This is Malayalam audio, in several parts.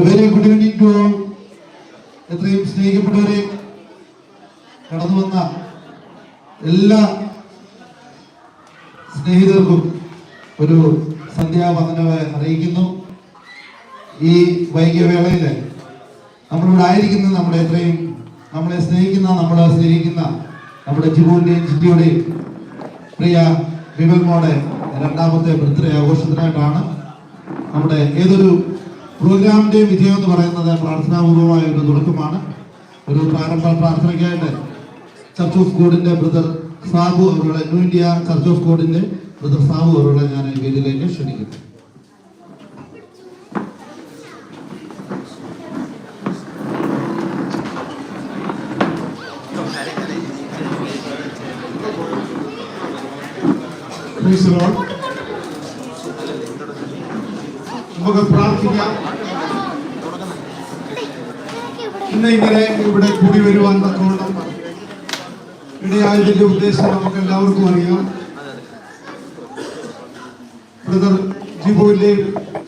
Very good evening to all. എത്രയും സ്നേഹിക്കപ്പെട്ടവരെ, കടന്നു വന്ന എല്ലാ സ്നേഹിതർക്കും ഒരു സന്ധ്യാവന്ദനമെ അറിയിക്കുന്നു. ഈ വൈകിയ വേളയിൽ നമ്മളിവിടെ ആയിരിക്കുന്നത് നമ്മളെ എത്രയും നമ്മളെ സ്നേഹിക്കുന്ന, നമ്മളെ സ്നേഹിക്കുന്ന നമ്മുടെ ജിബുവിൻ്റെയും ജിറ്റിയുടെയും പ്രിയ വിമൽ മോടെ രണ്ടാമത്തെ ബർത്ത്ഡേ ആഘോഷത്തിനായിട്ടാണ്. നമ്മുടെ ഏതൊരു പ്രോഗ്രാമിന്റെ വിജയം എന്ന് പറയുന്നത് പ്രാർത്ഥനാപൂർവമായ ഒരു തുടക്കമാണ്. ഒരു പ്രാരംഭ പ്രാർത്ഥനയ്ക്കായിട്ട് ചർച്ച് ഓഫ് ഗോഡിന്റെ ബ്രദർ സാബു അവരുടെ ന്യൂ ഇന്ത്യ ചർച്ച് ഓഫ് ഗോഡിന്റെ ബ്രദർ സാബു അവരുടെ ഞാൻ വേദിയിലേക്ക് ക്ഷണിക്കുന്നു. നമുക്ക് പ്രാർത്ഥിക്കാം. ഇന്ന് ഇങ്ങനെ ഇവിടെ കൂടി വരുവാൻ തക്കവണ്ണം ഇടയായതിന്റെ ഉദ്ദേശം നമുക്ക് എല്ലാവർക്കും അറിയാം. ബ്രദർ ജിബുവിന്റെ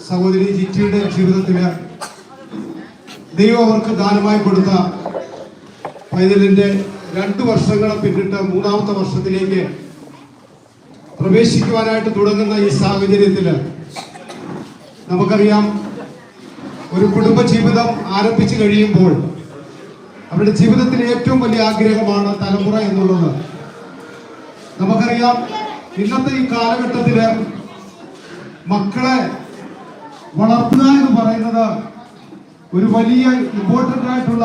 സഹോദരി ജിറ്റിയുടെ ജീവിതത്തില് ദൈവം അവർക്ക് ദാനമായി കൊടുത്ത പൈതലിന്റെ 2 വർഷങ്ങളെ പിന്നിട്ട് 3ാമത്തെ വർഷത്തിലേക്ക് പ്രവേശിക്കുവാനായിട്ട് തുടങ്ങുന്ന ഈ സാഹചര്യത്തില് നമുക്കറിയാം, ഒരു കുടുംബ ജീവിതം ആരംഭിച്ചു കഴിയുമ്പോൾ അവരുടെ ജീവിതത്തിലെ ഏറ്റവും വലിയ ആഗ്രഹമാണ് തലമുറ എന്നുള്ളത്. നമുക്കറിയാം, ഇന്നത്തെ ഈ കാലഘട്ടത്തില് മക്കളെ വളർത്തുക എന്ന് പറയുന്നത് ഒരു വലിയ ഇമ്പോർട്ടൻ്റ് ആയിട്ടുള്ള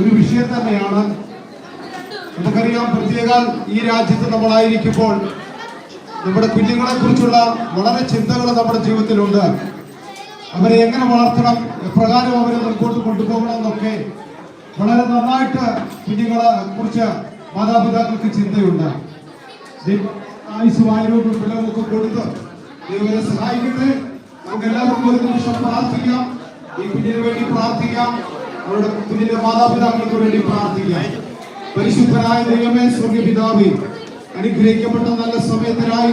ഒരു വിഷയം തന്നെയാണ്. നമുക്കറിയാം, പ്രത്യേക ഈ രാജ്യത്ത് നമ്മളായിരിക്കുമ്പോൾ നമ്മുടെ കുഞ്ഞുങ്ങളെ കുറിച്ചുള്ള വളരെ ചിന്തകൾ നമ്മുടെ ജീവിതത്തിലുണ്ട്. അവരെ എങ്ങനെ വളർത്തണം, എപ്രകാരം അവരെ മുൻപോട്ട് കൊണ്ടുപോകണം എന്നൊക്കെ വളരെ നന്നായിട്ട് കുഞ്ഞുങ്ങളെ കുറിച്ച് മാതാപിതാക്കൾക്ക് ചിന്തയുണ്ട്. ആയുസ്സും ആരോഗ്യവും പിള്ളേർക്ക് കൊടുത്ത് ദൈവത്തെ സഹായിക്കട്ടെ. നമുക്ക് എല്ലാവർക്കും ഒരു നിമിഷം പ്രാർത്ഥിക്കാം. ഈ കുഞ്ഞിന് വേണ്ടി പ്രാർത്ഥിക്കാം, അവരുടെ കുഞ്ഞിന്റെ മാതാപിതാക്കൾക്ക് വേണ്ടി പ്രാർത്ഥിക്കാം. പരിശുദ്ധനായ ദൈവമേ, സ്വർഗ്ഗപിതാവേ, അനുഗ്രഹിക്കപ്പെട്ട നല്ല സമയത്തിനായി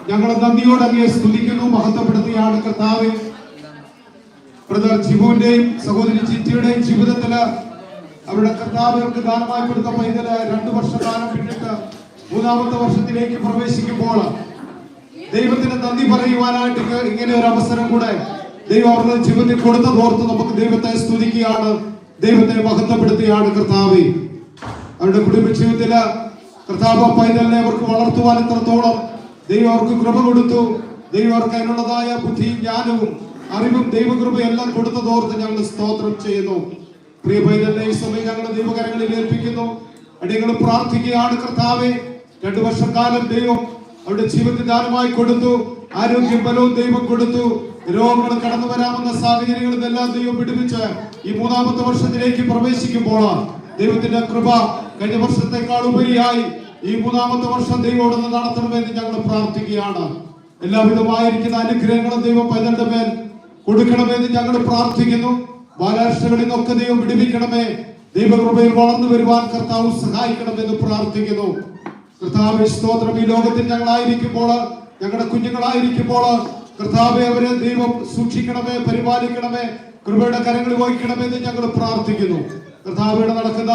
ഞങ്ങൾ നന്ദിയോടെ അങ്ങയെ സ്തുതിക്കുന്നു, മഹത്വപ്പെടുത്തുകയാണ് കർത്താവേ. ബ്രദർ ജിബുവിന്റെയും സഹോദരി ചിറ്റിയുടെയും ജീവിതത്തില് അവരുടെ കർത്താവർക്ക് ദാനമായി കൊടുത്ത പൈതല് 2 വർഷക്കാലം പിന്നിട്ട് 3ാമത്തെ വർഷത്തിലേക്ക് പ്രവേശിക്കുമ്പോൾ ദൈവത്തിന് നന്ദി പറയുവാനായിട്ട് ഇങ്ങനെ ഒരു അവസരം കൂടെ ദൈവം അവരുടെ ജീവിതത്തിൽ കൊടുത്തതോർത്ത് നമുക്ക് ദൈവത്തെ സ്തുതിക്കുകയാണ്, ദൈവത്തെ മഹത്വപ്പെടുത്തുകയാണ് കർത്താവേ. അവരുടെ കുടുംബ ജീവിതത്തില് കർത്താവ് പൈതലിനെ അവർക്ക് വളർത്തുവാൻ എത്രത്തോളം ദൈവം അവർക്ക് കൃപ കൊടുത്തു. ദൈവം അവർക്ക് അതിനുള്ളതായ ബുദ്ധിയും ജ്ഞാനവും അറിവും ദൈവകൃപയും എല്ലാം കൊടുത്തതോർത്ത് ഞങ്ങൾ സ്തോത്രം ചെയ്യുന്നു. പ്രിയ പൈതലിനെ ഈ സമയം ഞങ്ങൾ ദൈവകരങ്ങളിൽ ഏൽപ്പിക്കുന്നു. അടിയങ്ങൾ പ്രാർത്ഥിക്കുകയാണ് കർത്താവെ. 2 വർഷക്കാലം ദൈവം അവരുടെ ജീവിതത്തിൽ ദാനമായി കൊടുത്തു. ആരോഗ്യം ബലവും ദൈവം കൊടുത്തു. രോഗങ്ങൾ കടന്നു വരാമെന്ന സാഹചര്യങ്ങളിൽ എല്ലാം ദൈവം വിടുവിച്ച് ഈ 3ാമത്തെ വർഷത്തിലേക്ക് പ്രവേശിക്കുമ്പോൾ ദൈവത്തിന്റെ കൃപ കഴിഞ്ഞ വർഷത്തെക്കാൾ ഉപരിയായി ഈ 3ാമത്തെ വർഷം ദൈവം നടത്തണമെന്ന് ഞങ്ങൾ പ്രാർത്ഥിക്കുകയാണ്. എല്ലാവിധമായിരിക്കുന്ന അനുഗ്രഹങ്ങളും ദൈവം പൈതങ്ങളുടെ മേൽ കൊടുക്കണമെന്ന് ഞങ്ങൾ പ്രാർത്ഥിക്കുന്നു. ബാലാരിഷ്ടകളിൽ നിന്നൊക്കെ ദൈവം വിടുവിക്കണമേ. ദൈവകൃപയിൽ വളർന്നു വരുവാൻ കർത്താവ് സഹായിക്കണമെന്ന് പ്രാർത്ഥിക്കുന്നു. കർത്താവേ സ്തോത്രം. ഈ ലോകത്തിൽ ഞങ്ങളായിരിക്കുമ്പോൾ, ഞങ്ങളുടെ കുഞ്ഞുങ്ങളായിരിക്കുമ്പോൾ കർത്താവെ അവരെ ദൈവം സൂക്ഷിക്കണമേ, പരിപാലിക്കണമേ, കൃപയുടെ കരങ്ങളിൽ വഹിക്കണമെന്ന് ഞങ്ങൾ പ്രാർത്ഥിക്കുന്നു. കർത്താവയുടെ നടക്കുന്ന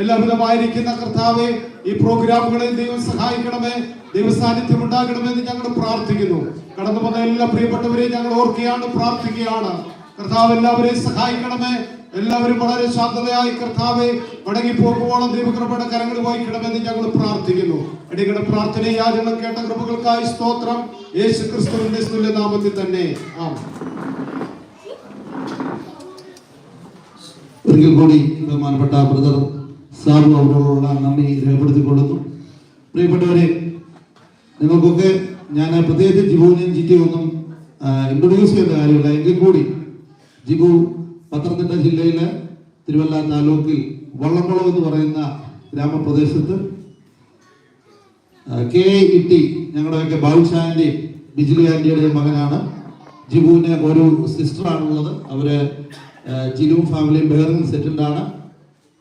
എല്ലാവിധമായിരിക്കുന്ന കർത്താവെ ഈ പ്രോഗ്രാമുകളെ ദൈവം സഹായിക്കണമേ, ദൈവ സാന്നിധ്യം ഉണ്ടാകണമെന്ന് ഞങ്ങൾ പ്രാർത്ഥിക്കുന്നു. കടന്നു വന്ന എല്ലാ പ്രിയപ്പെട്ടവരെയും ഞങ്ങൾ ഓർക്കുകയാണ്, പ്രാർത്ഥിക്കുകയാണ്. കർത്താവ് എല്ലാവരെയും സഹായിക്കണമേ. എല്ലാവരും വളരെ ശാന്തതയായി കർത്താവെ മടങ്ങി പോകുവോളം ദൈവകൃപയുടെ കരങ്ങൾ വഹിക്കണമെന്ന് ഞങ്ങൾ പ്രാർത്ഥിക്കുന്നു. അടികളുടെ പ്രാർത്ഥന യാചനം കേട്ട കൃപകൾക്കായി സ്തോത്രം. യേശു ക്രിസ്തുവിന്റെ നാമത്തിൽ തന്നെ ആമേൻ. ഒരിക്കൽ കൂടി ബഹുമാനപ്പെട്ട ബ്രദർ സാബു അവരോടുള്ള നന്ദി രേഖപ്പെടുത്തിക്കൊള്ളുന്നു. പ്രിയപ്പെട്ടവരെ, നിങ്ങൾക്കൊക്കെ ഞാൻ പ്രത്യേകിച്ച് ജിബുവിനെയും ജിറ്റിയും ഒന്നും ഇൻട്രൊഡ്യൂസ് ചെയ്യേണ്ട കാര്യമില്ല. എങ്കിൽ കൂടി ജിബു പത്തനംതിട്ട ജില്ലയിലെ തിരുവല്ല താലൂക്കിൽ വള്ളംകുളം എന്ന് പറയുന്ന ഗ്രാമപ്രദേശത്ത് KIT ഞങ്ങളുടെയൊക്കെ ബാബുഷാ ആൻ്റെയും ബിജിലി ആൻ്റിയുടെയും മകനാണ്. ജിബുവിന് ഒരു സിസ്റ്ററാണുള്ളത്. അവര് ജിലുവും ഫാമിലിയും ബഹറിൻ സെറ്റിൽഡ് ആണ്.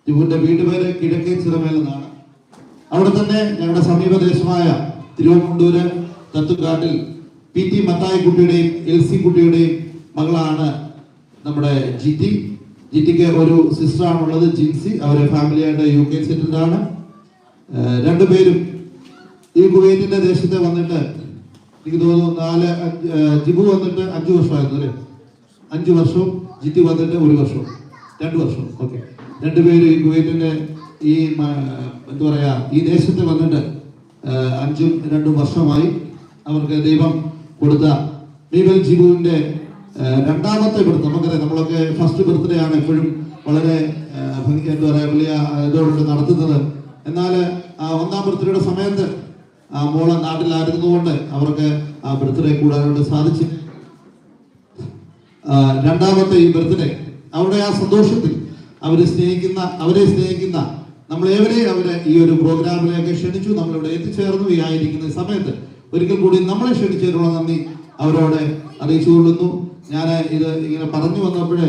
ജിബുവിന്റെ വീട്ടുപേര് കിഴക്കേ ചിറമേൽ എന്നാണ്. അവിടെ തന്നെ ഞങ്ങളുടെ സമീപദേശമായ തിരുവനന്തപുരം തത്തുകാട്ടിൽ PT മത്തായി കുട്ടിയുടെയും LC കുട്ടിയുടെയും മകളാണ് നമ്മുടെ ജിറ്റിക്ക് ഒരു സിസ്റ്ററാണുള്ളത്, ജിൻസി. അവരെ ഫാമിലിയായിട്ട് UK സെറ്റിൽഡ് ആണ്. രണ്ടുപേരും ഈ കുവൈറ്റിന്റെ ദേശത്തെ വന്നിട്ട് എനിക്ക് തോന്നുന്നു ജിബു വന്നിട്ട് 5 വർഷമായിരുന്നു അല്ലേ? 5 വർഷവും ജിറ്റി വന്നിട്ട് 1 വർഷവും 2 വർഷം. ഓക്കെ, രണ്ടുപേരും ഈ കുവൈറ്റിന്റെ ഈ എന്താ പറയാ ഈ ദേശത്ത് വന്നിട്ട് 5-2 വർഷമായി. അവർക്ക് ദൈവം കൊടുത്ത മീബൽ ജിബുവിന്റെ രണ്ടാമത്തെ ബർത്ത്, നമുക്കറിയാം നമ്മളൊക്കെ ഫസ്റ്റ് ബർത്ത്ഡേ ആണ് എപ്പോഴും വളരെ എന്താ പറയാ വലിയ ഇതോടെ നടത്തുന്നത്. എന്നാൽ ആ 1ാം ബർത്ത്ഡേയുടെ സമയത്ത് ആ മോളെ നാട്ടിലായിരുന്നതുകൊണ്ട് അവർക്ക് ആ ബർത്ത്ഡേ കൂടാനായിട്ട് സാധിച്ചു. രണ്ടാമത്തെ ഈ ബർത്ത്ഡേ അവരുടെ ആ സന്തോഷത്തിൽ അവരെ സ്നേഹിക്കുന്ന നമ്മളേവരെയും അവരെ ഈ ഒരു പ്രോഗ്രാമിലേക്ക് ക്ഷണിച്ചു. നമ്മളിവിടെ എത്തിച്ചേർന്നു. ഈ ആയിരിക്കുന്ന സമയത്ത് ഒരിക്കൽ കൂടി നമ്മളെ ക്ഷണിച്ചതിനുള്ള നന്ദി അവരോട് അറിയിച്ചുകൊള്ളുന്നു. ഞാൻ ഇത് ഇങ്ങനെ പറഞ്ഞു വന്നപ്പോൾ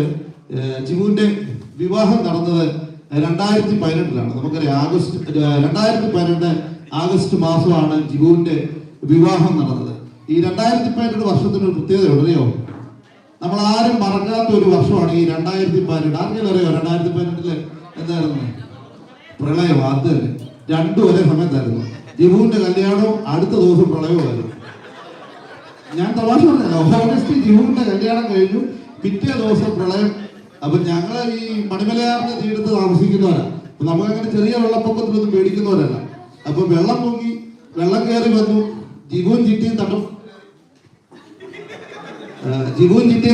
ജിബുവിന്റെ വിവാഹം നടന്നത് 2018 നമുക്കറിയാം. 2018 ആഗസ്റ്റ് മാസമാണ് ജിബുവിന്റെ വിവാഹം നടന്നത്. ഈ 2018 വർഷത്തിനൊരു പ്രത്യേകത അറിയോ? നമ്മൾ ആരും മറക്കാത്ത ഒരു വർഷമാണ് ഈ 2018. ആർക്കെങ്കിലും അറിയോ 2018 എന്തായിരുന്നു? പ്രളയം. അത് തന്നെ, രണ്ടും ഒരേ സമയത്തായിരുന്നു. ജിബുവിന്റെ കല്യാണവും അടുത്ത ദിവസം പ്രളയവുമായിരുന്നു. ഞാൻ തമാശ പറഞ്ഞല്ലോ, ഓഗസ്റ്റ് ജിബുവിന്റെ കല്യാണം കഴിഞ്ഞു, പിറ്റേ ദിവസം പ്രളയം. അപ്പൊ ഞങ്ങൾ ഈ മണിമലയാറിന്റെ തീരത്ത് താമസിക്കുന്നവരാ. അപ്പൊ നമുക്കങ്ങനെ ചെറിയ വെള്ളപ്പൊക്കത്തിലൊന്നും പേടിക്കുന്നവരല്ല. അപ്പൊ വെള്ളം പൊങ്ങി, വെള്ളം കയറി വന്നു. ജിബുവും ജിറ്റിയും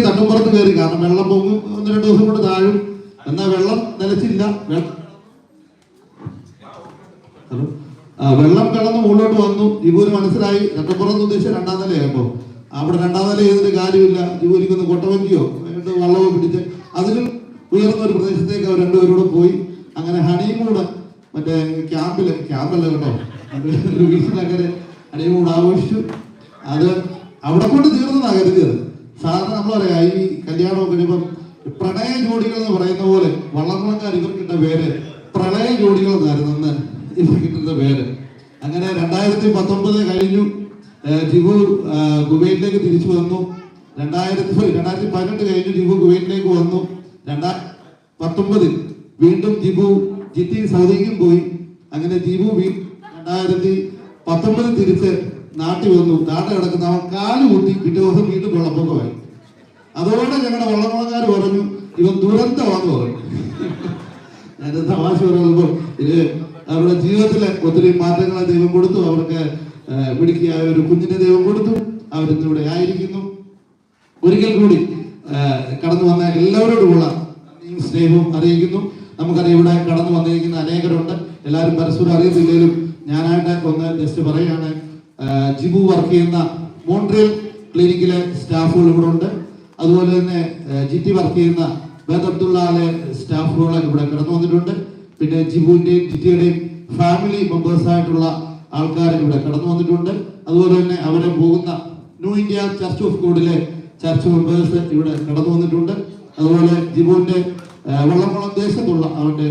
തട്ടുംപുറത്ത് കയറി. കാരണം വെള്ളം പൊങ്ങും, 1-2 ദിവസം കൊണ്ട് താഴും. എന്നാൽ വെള്ളം നിലച്ചില്ല. വെള്ളം കിടന്ന് മുകളിലോട്ട് വന്നു. ജിബുവിന് മനസ്സിലായി തട്ടുംപുറത്ത് ഉദ്ദേശിച്ച 2ാം നിലയാകുമ്പോ അവിടെ 2ാം നില ചെയ്തിട്ട് കാര്യമില്ല. ജിബുവിനിക്കൊന്ന് കൊട്ടവഞ്ചിയോ വള്ളമോ പിടിച്ച് അതിലും ഉയർന്ന ഒരു പ്രദേശത്തേക്ക് അവർ രണ്ടുപേരോട് പോയി. അങ്ങനെ ഹണിമൂണ് മറ്റേ ക്യാമ്പല്ല കേട്ടോ, വീട്ടിലങ്ങനെ ഹണിമൂൺ ആഘോഷിച്ചു. അത് അവിടെ കൊണ്ട് തീർന്നതാണ് കരുതിയത്. സാധാരണ നമ്മൾ പറയാ ഈ കല്യാണമൊക്കെ കഴിയുമ്പം പ്രണയ ജോഡികൾ എന്ന് പറയുന്ന പോലെ വള്ളംകുളക്കാർ ഇവർക്കിട്ട പേര് പ്രളയ ജോഡികൾ എന്നായിരുന്നു ഇവർ കിട്ടുന്ന പേര്. അങ്ങനെ 2019 കഴിഞ്ഞു. ജിബു കുവൈറ്റിലേക്ക് തിരിച്ചു വന്നു. 2018 കഴിഞ്ഞു ജിബു കുവൈറ്റിലേക്ക് വന്നു. 2019 വീണ്ടും ജിറ്റി സൗദിക്കും പോയി. അങ്ങനെ ജിബു 2019 തിരിച്ച് നാട്ടിൽ വന്നു. നാട്ടിൽ കിടക്കുന്ന അവൻ കാല് കൂട്ടി പിറ്റേ ദിവസം വീണ്ടും വെള്ളപ്പൊക്കമായി. അതോടെ ഞങ്ങളുടെ വള്ളംകുളക്കാർ പറഞ്ഞു ഇവൻ ദുരന്തമാണെന്ന് പറഞ്ഞു. ഞാൻ തമാശ പറയുമ്പോൾ ഇത് അവരുടെ ജീവിതത്തിലെ ഒത്തിരി മാറ്റങ്ങളെ ദൈവം കൊടുത്തു. അവർക്ക് മിടുക്കിയായ ഒരു കുഞ്ഞിനെ ദൈവം കൊടുത്തു. അവരിന്നിവിടെ ആയിരിക്കുന്നു. ഒരിക്കൽ കൂടി കടന്നു വന്ന എല്ലാവരോടുമുള്ള സ്നേഹവും അറിയിക്കുന്നു. നമുക്കറിയാം ഇവിടെ കടന്നു വന്നിരിക്കുന്ന അനേകരുണ്ട്. എല്ലാവരും പരസ്പരം അറിയത്തില്ലെങ്കിലും ഞാനായിട്ട് ഒന്ന് ജസ്റ്റ് പറയുകയാണ്. ജിബു വർക്ക് ചെയ്യുന്ന മോൺട്രിയൽ ക്ലിനിക്കിലെ സ്റ്റാഫുകൾ ഇവിടെ ഉണ്ട്. അതുപോലെ തന്നെ ജിറ്റി വർക്ക് ചെയ്യുന്ന ബേദബ്ദുള്ളയിലെ സ്റ്റാഫുകൾ ഇവിടെ കടന്നു വന്നിട്ടുണ്ട്. പിന്നെ ജിബുവിന്റെയും ജിറ്റിയുടെയും ഫാമിലി മെമ്പേഴ്സായിട്ടുള്ള ആൾക്കാർ ഇവിടെ കടന്നു വന്നിട്ടുണ്ട്. അതുപോലെ തന്നെ അവരെ പോകുന്ന ന്യൂ ഇന്ത്യ ചർച്ച് ഓഫ് ഗോഡിലെ ചർച്ച് മെമ്പേഴ്സ് ഇവിടെ കടന്നു വന്നിട്ടുണ്ട്. അതുപോലെ ജിബുവിന്റെ വള്ളംകുളം ദേശത്തുള്ള അവന്റെ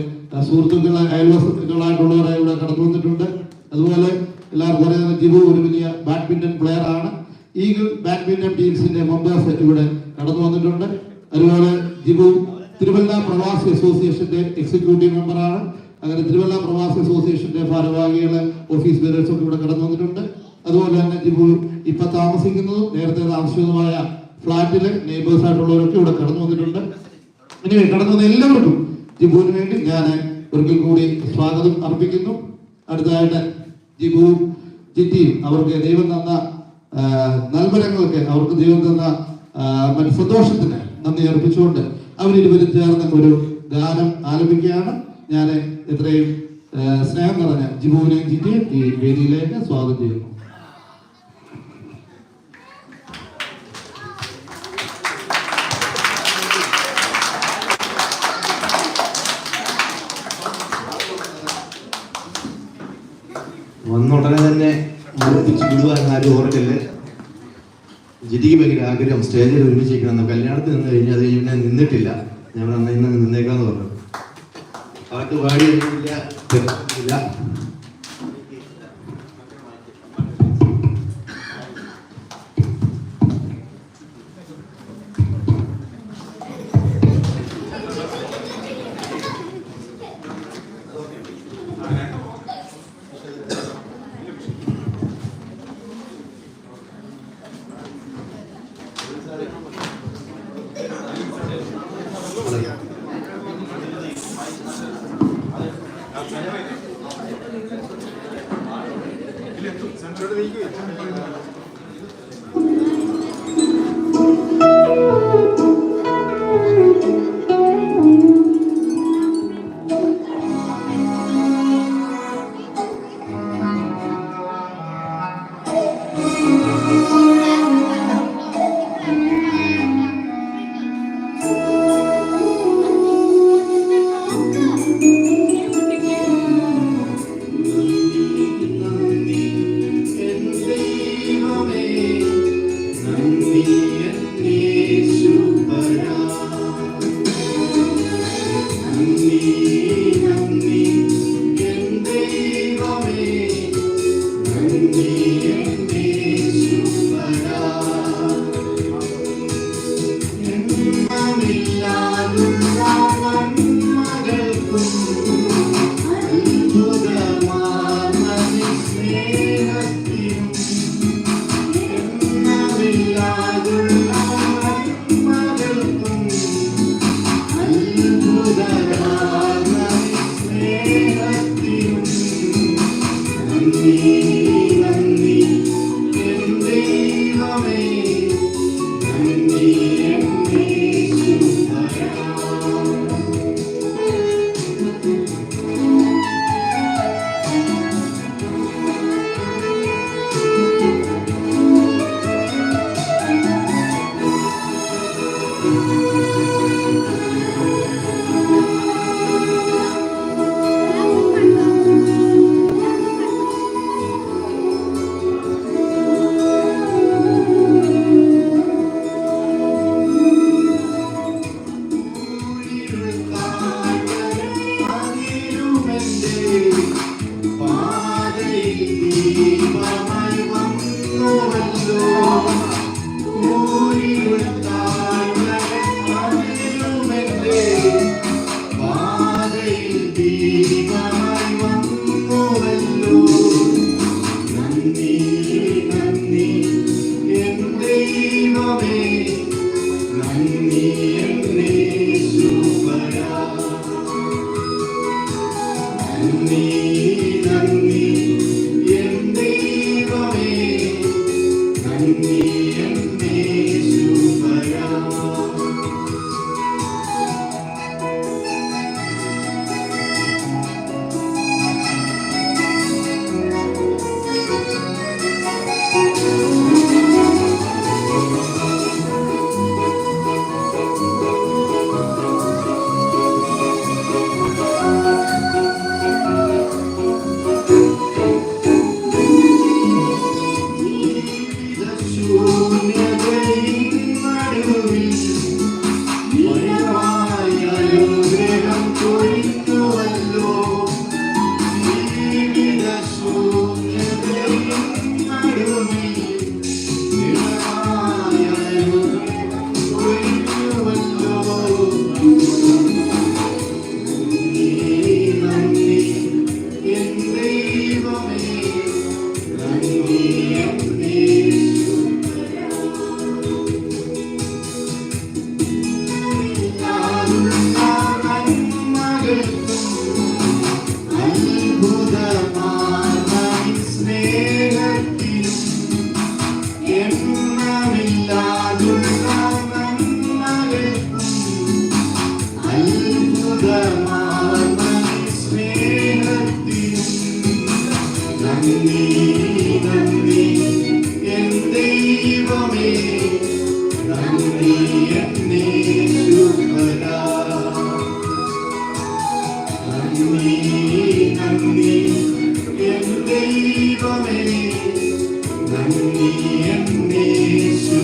സുഹൃത്തുക്കളെ അയൽവസുക്കളായിട്ടുള്ളവരെ ഇവിടെ കടന്നു വന്നിട്ടുണ്ട്. അതുപോലെ എല്ലാവർക്കും അറിയാവുന്ന ജിബു ഒരു വലിയ ബാഡ്മിന്റൺ പ്ലെയർ ആണ്. ഈഗിൾ ബാഡ്മിന്റൺ ടീംസിന്റെ മെമ്പേഴ്സ് ഇവിടെ കടന്നു വന്നിട്ടുണ്ട്. അതുപോലെ ജിബു തിരുവല്ല പ്രവാസി അസോസിയേഷന്റെ എക്സിക്യൂട്ടീവ് മെമ്പറാണ്. അങ്ങനെ തിരുവല്ല പ്രവാസി അസോസിയേഷന്റെ ഭാരവാഹികളെ ഓഫീസ് ബേറേഴ്സ് ഒക്കെ ഇവിടെ കടന്നു വന്നിട്ടുണ്ട്. അതുപോലെ തന്നെ ജിബു ഇപ്പൊ താമസിക്കുന്നതും നേരത്തെ താമസിച്ചതുമായ ഫ്ലാറ്റിലെ നെയ്ബേഴ്സ് ആയിട്ടുള്ളവരൊക്കെ ഇവിടെ കടന്നു വന്നിട്ടുണ്ട്. ഇനി കടന്നു വന്ന എല്ലാവർക്കും ജിബുവിന് വേണ്ടി ഞാൻ ഒരിക്കൽ കൂടി സ്വാഗതം അർപ്പിക്കുന്നു. അടുത്തതായിട്ട് ജിബു ജിറ്റിയും അവർക്ക് ദൈവം തന്ന നൽവരങ്ങൾക്ക്, അവർക്ക് ദൈവം തന്ന മറ്റു സന്തോഷത്തിന് നന്ദി അർപ്പിച്ചുകൊണ്ട് അവരിരുവരും ചേർന്ന് ഒരു ഗാനം ആലപിക്കുകയാണ്. ഞാൻ എത്രയും സ്നേഹം നിറഞ്ഞ ജിബുവിനെയും ജിറ്റിയും ഈ വേദിയിലേക്ക് സ്വാഗതം ചെയ്യുന്നു. വന്നുടനെ തന്നെ മുറിപ്പിച്ച് വിടുവാൻ ആരും ഓർക്കല്ലേ. ജിറ്റിക്ക് ഭയങ്കര ആഗ്രഹം സ്റ്റേജിൽ ഒരുമിച്ചിരിക്കണം. കല്യാണത്തിൽ നിന്ന് കഴിഞ്ഞാൽ അത് കഴിഞ്ഞാൽ നിന്നിട്ടില്ല. ഞാൻ അന്ന് ഇന്ന് നിന്നേക്കാന്ന് പറഞ്ഞു. പാട്ട് പാടിയില്ല.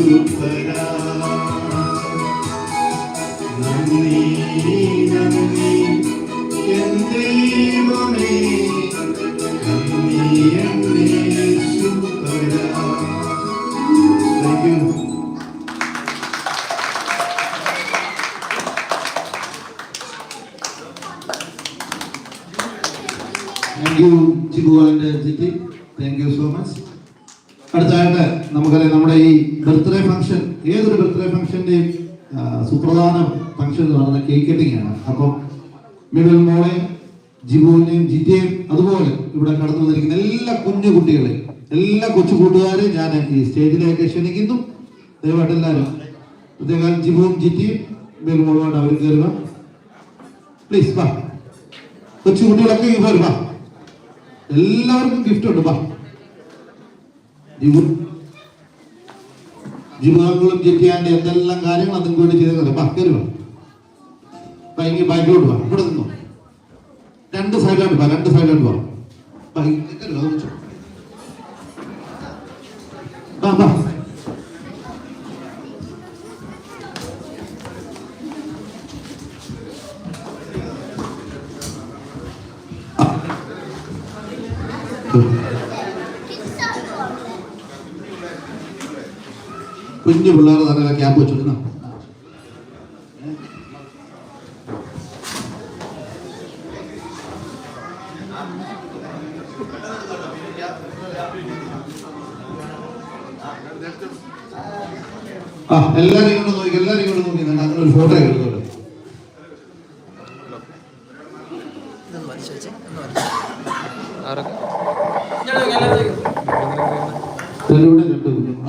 സൂപ്പരാ നന്ദി നന്ദി എൻ ദൈവമേ നന്ദി എന്നെ സൂപ്പരാ. Thank you. Thank you Jibu and Jitty, thank you so much. അടുത്തായിട്ട് നമുക്കറിയാം നമ്മുടെ ഈ ബർത്ത്ഡേ ഫംഗ്ഷൻ, ഏതൊരു ബർത്ത്ഡേ ഫംഗ്ഷന്റെയും സുപ്രധാന ഫംഗ്ഷൻ എന്ന് പറയുന്നത് കേക്ക് കട്ടിംഗ് ആണ്. അപ്പം മിഡിൽ മോളെയും ജിബുവിനെയും ജിറ്റിയെയും അതുപോലെ ഇവിടെ കടന്നു വന്നിരിക്കുന്ന എല്ലാ കുഞ്ഞു കുട്ടികളെയും എല്ലാ കൊച്ചു കൂട്ടുകാരെയും ഞാൻ ഈ സ്റ്റേജിലേക്ക് ക്ഷണിക്കുന്നു. ദയവായിട്ട് എല്ലാവരും പ്രത്യേകം ജിബുവും ജിറ്റിയും മിഡിൽ മോളുമായിട്ട് അവർ കയറുക പ്ലീസ്. വാ കൊച്ചു കുട്ടികളൊക്കെ ഈ പോലെ വാ, എല്ലാവർക്കും ഗിഫ്റ്റ് ഉണ്ട്. വാ ജിബുകളും ജിറ്റിയാൻ്റെ എന്തെല്ലാം കാര്യങ്ങൾ നിങ്ങൾക്ക് വേണ്ടി ചെയ്തേക്കാം. വാ കയറുക, ഭയങ്കര ബാക്കിലോട്ട് വാ, ഇവിടെ നിന്നോ, രണ്ട് സൈഡിലോട്ട് വാ, രണ്ട് സൈഡിലോട്ട് വാ, വാ വാ. കുഞ്ഞു പിള്ളേർ നല്ല ക്യാമ്പ് വെച്ചിരുന്ന എല്ലാരും ഇങ്ങോട്ട് നോക്കി, എല്ലാരും ഇങ്ങോട്ട് നോക്കി, അങ്ങനെ ഒരു ഫോട്ടോ എടുത്തോളൂ.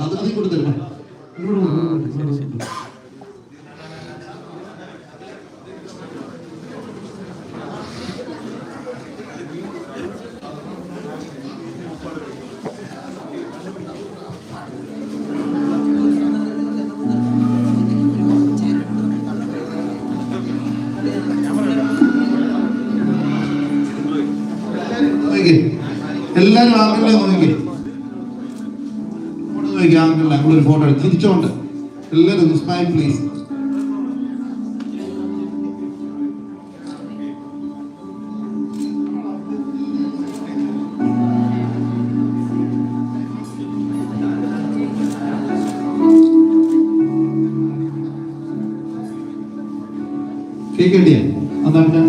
അതിൽ കൂടെ തരുമോ? എല്ലാരും ആങ്കിളിലെ നോക്കി ആങ്കിളിലെ നമ്മളൊരു ഫോട്ടോ എടുത്ത് തിരിച്ചോണ്ട് എല്ലാവരും സ്മൈൽ പ്ലീസ്. കേൾക്കേണ്ടിയാ അതാണ്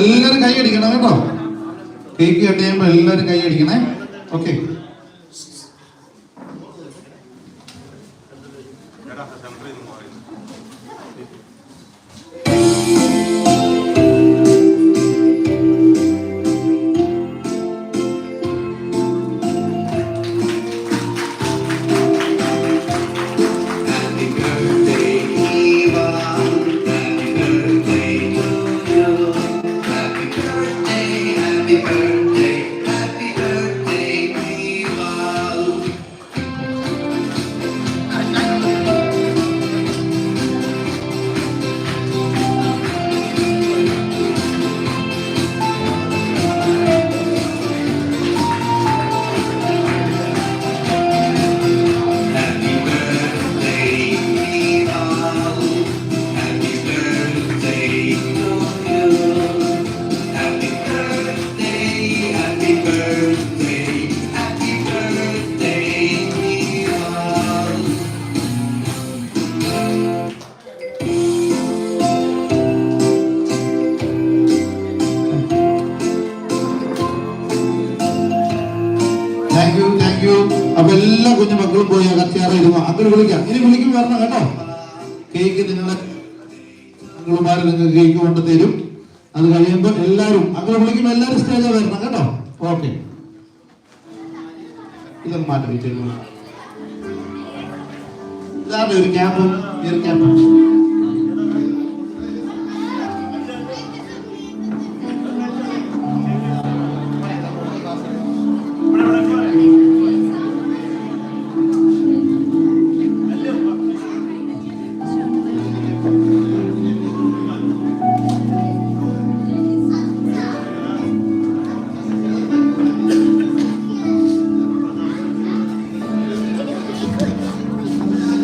എല്ലാരും കൈ അടിക്കണം കേട്ടോ. കേക്ക് കട്ട് ചെയ്യുമ്പോൾ എല്ലാരും കൈ അടിക്കണേ. ഓക്കെ, Happy birthday, കുഞ്ഞു മക്കളും പോയി കച്ചേറിയിരുന്നു. അങ്ങനെ വിളിക്കാം. ഇനി വിളിക്കും വരണം കേട്ടോ. കേക്ക് നിങ്ങളെ അങ്കിളുമാര് നിങ്ങൾക്ക് കേക്ക് കൊണ്ട് തരും. അത് കഴിയുമ്പോൾ എല്ലാവരും അങ്ങനെ വിളിക്കുമ്പോൾ എല്ലാവരും സ്റ്റേജിൽ വരണം കേട്ടോ. ഓക്കെ, ഇതൊന്ന് മാറ്റം വെച്ചിരുന്നു. ഇതാണ് ഒരു ക്യാമ്പ്. ഈ ഒരു ക്യാമ്പ്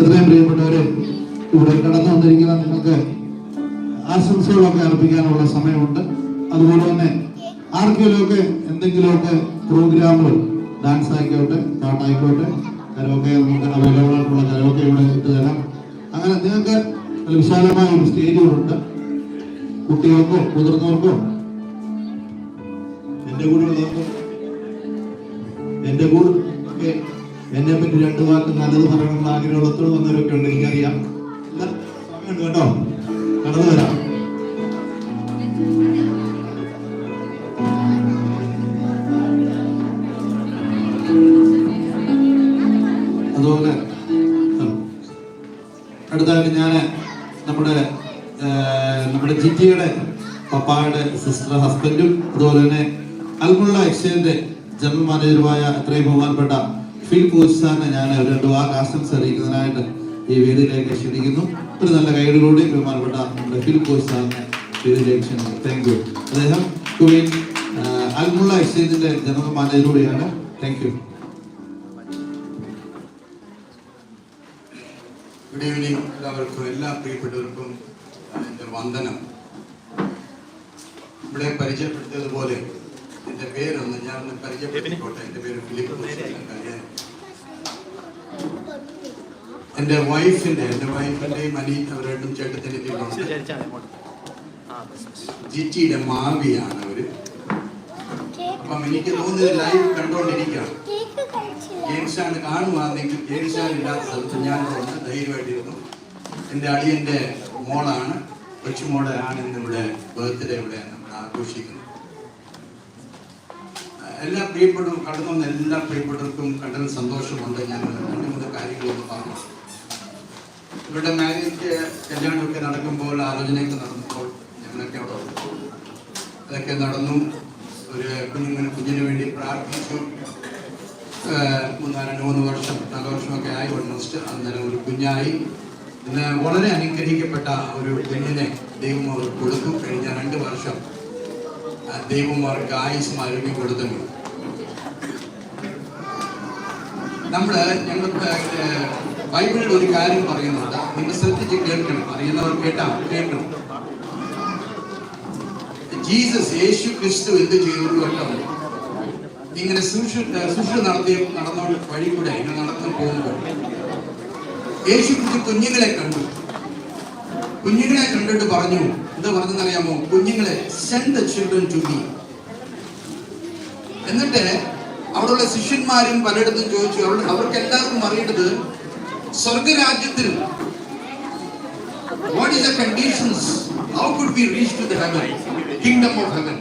എത്രയും പ്രിയപ്പെട്ടവരെ, ഇവിടെ കടന്നു വന്നിരിക്കുന്ന നിങ്ങൾക്ക് ആശംസകളൊക്കെ അർപ്പിക്കാനുള്ള സമയമുണ്ട്. അതുപോലെ തന്നെ ആർക്കെങ്കിലുമൊക്കെ എന്തെങ്കിലുമൊക്കെ പ്രോഗ്രാമുകൾ, ഡാൻസ് ആയിക്കോട്ടെ, പാട്ടായിക്കോട്ടെ, കരോക്കെ നമുക്ക് അവൈലബിൾ ആയിട്ടുള്ള കരോക്കെ ഇവിടെ ഇട്ട് തരാം. അങ്ങനെ നിങ്ങൾക്ക് വിശാലമായ ഒരു സ്റ്റേജുകളുണ്ട്. കുട്ടികൾക്കോ മുതിർന്നവർക്കോ എൻ്റെ കൂടെ ഉള്ളവർക്കും എൻ്റെ കൂടെ ഒക്കെ എന്നെ പറ്റി 2 വാക്ക് നല്ലത് പറയണമെന്ന് ആഗ്രഹത്തോട് വന്നവരൊക്കെ ഉണ്ട്. എനിക്കറിയാം. സമയമുണ്ട് കേട്ടോ, കടന്നു വരാം. അതുപോലെ അടുത്തായിട്ട് ഞാൻ നമ്മുടെ ജിറ്റിയുടെ പപ്പായുടെ സിസ്റ്റർ ഹസ്ബൻഡും അതുപോലെ തന്നെ അൽമുള്ള എക്സ്ചേഞ്ചിന്റെ ജനറൽ മാനേജറുമായ എത്രയും ബഹുമാനപ്പെട്ട ഫിൽ കോച്ചാറിനെ ഞാൻ 2 വാക്ക് ആശംസ അറിയിക്കുന്നതിനായിട്ട് ഈ വേദിയിലേക്ക് ക്ഷണിക്കുന്നു. ഒരു നല്ല കൈകളിലൂടെ ബഹുമാനപ്പെട്ട നമ്മുടെ ഫിൽ കോച്ചാറിനെ വേദിയിലേക്ക് ക്ഷണിക്കുന്നു. Thank you. അദ്ദേഹം കുവൈൻ അൽമുള്ള എക്സ്ചേഞ്ചിന്റെ ജനറൽ മാനേജറുടെയാണ്. Thank you. ഗുഡ് ഈവനിങ് എല്ലാവർക്കും, എല്ലാ പ്രിയപ്പെട്ടവർക്കും എൻ്റെ വന്ദനം. ഇവിടെ പരിചയപ്പെടുത്തിയതുപോലെ എൻ്റെ പേരൊന്ന് ഞാനൊന്ന് പരിചയപ്പെടുത്തിക്കോട്ടെ. എൻ്റെ പേര് ഫിലിപ്പ്. എൻ്റെ വൈഫിൻ്റെയും അവരായിട്ടും ചേട്ടത്തിൻ്റെ ജിറ്റിയുടെ മാവിയാണ് അവര്. അപ്പം എനിക്ക് തോന്നിയത് ലൈവ് കണ്ടുകൊണ്ടിരിക്കുകയാണ്. ജെയിംസാണ് കാണുവാണെങ്കിൽ ജെയിംസാൻ ഇല്ലാത്ത സ്ഥലത്ത് ഞാനിവിടെ ധൈര്യമായിട്ടിരുന്നു. എൻ്റെ അളിയൻ്റെ മോളാണ്, കൊച്ചുമോളെ ആണ് ഇന്നിവിടെ ബർത്ത്ഡേ ഇവിടെ നമ്മൾ ആഘോഷിക്കുന്നത്. എല്ലാ പ്രിയപ്പെട്ടവരും കടന്നു വന്ന എല്ലാ പ്രിയപ്പെട്ടവർക്കും കണ്ടതിൽ സന്തോഷമുണ്ട്. ഞാൻ 2-3 കാര്യങ്ങളൊന്ന് പറഞ്ഞു. ഇവരുടെ മാരേജ് കല്യാണമൊക്കെ നടക്കുമ്പോൾ, ആലോചനയൊക്കെ നടന്നപ്പോൾ ഞങ്ങളൊക്കെ അവിടെ അതൊക്കെ നടന്നു. ഒരു കുഞ്ഞിന് വേണ്ടി പ്രാർത്ഥിച്ചു. 3 വർഷം 4 വർഷമൊക്കെ ആയി ഓൾമോസ്റ്റ്. അന്നേരം ഒരു കുഞ്ഞായി. ഇന്ന് വളരെ അനുഗ്രഹിക്കപ്പെട്ട ഒരു കുഞ്ഞിനെ ദൈവം അവർ കൊടുത്തു. കഴിഞ്ഞ 2 വർഷം ദൈവം അവർക്ക് ആയുസ്സും ആരോഗ്യം കൊടുത്തുണ്ട്. ഞങ്ങൾക്ക് ബൈബിളിൽ ഒരു കാര്യം പറയുന്നുണ്ട്, നിങ്ങൾ ശ്രദ്ധിച്ച് കേൾക്കണം. അറിയുന്നവർ കേൾക്കണം. യേശു ക്രിസ്തു എന്ത് ചെയ്തു കേട്ടോ? ഇങ്ങനെ നടന്ന വഴി കൂടെ ഇങ്ങനെ നടന്നു പോകുമ്പോൾ യേശു ക്രിസ്തു കുഞ്ഞുങ്ങളെ കണ്ടിട്ട് പറഞ്ഞു, എന്താ പറഞ്ഞെന്നറിയാമോ? കുഞ്ഞുങ്ങളെ send the children to me. എന്നിട്ട് അവിടെയുള്ള ശിഷ്യന്മാരും പലയിടത്തും ചോദിച്ചു. അവർക്ക് എല്ലാവർക്കും അറിയേണ്ടത് സ്വർഗരാജ്യത്തിൽ what is the conditions, how could we reach to the heaven, kingdom of heaven?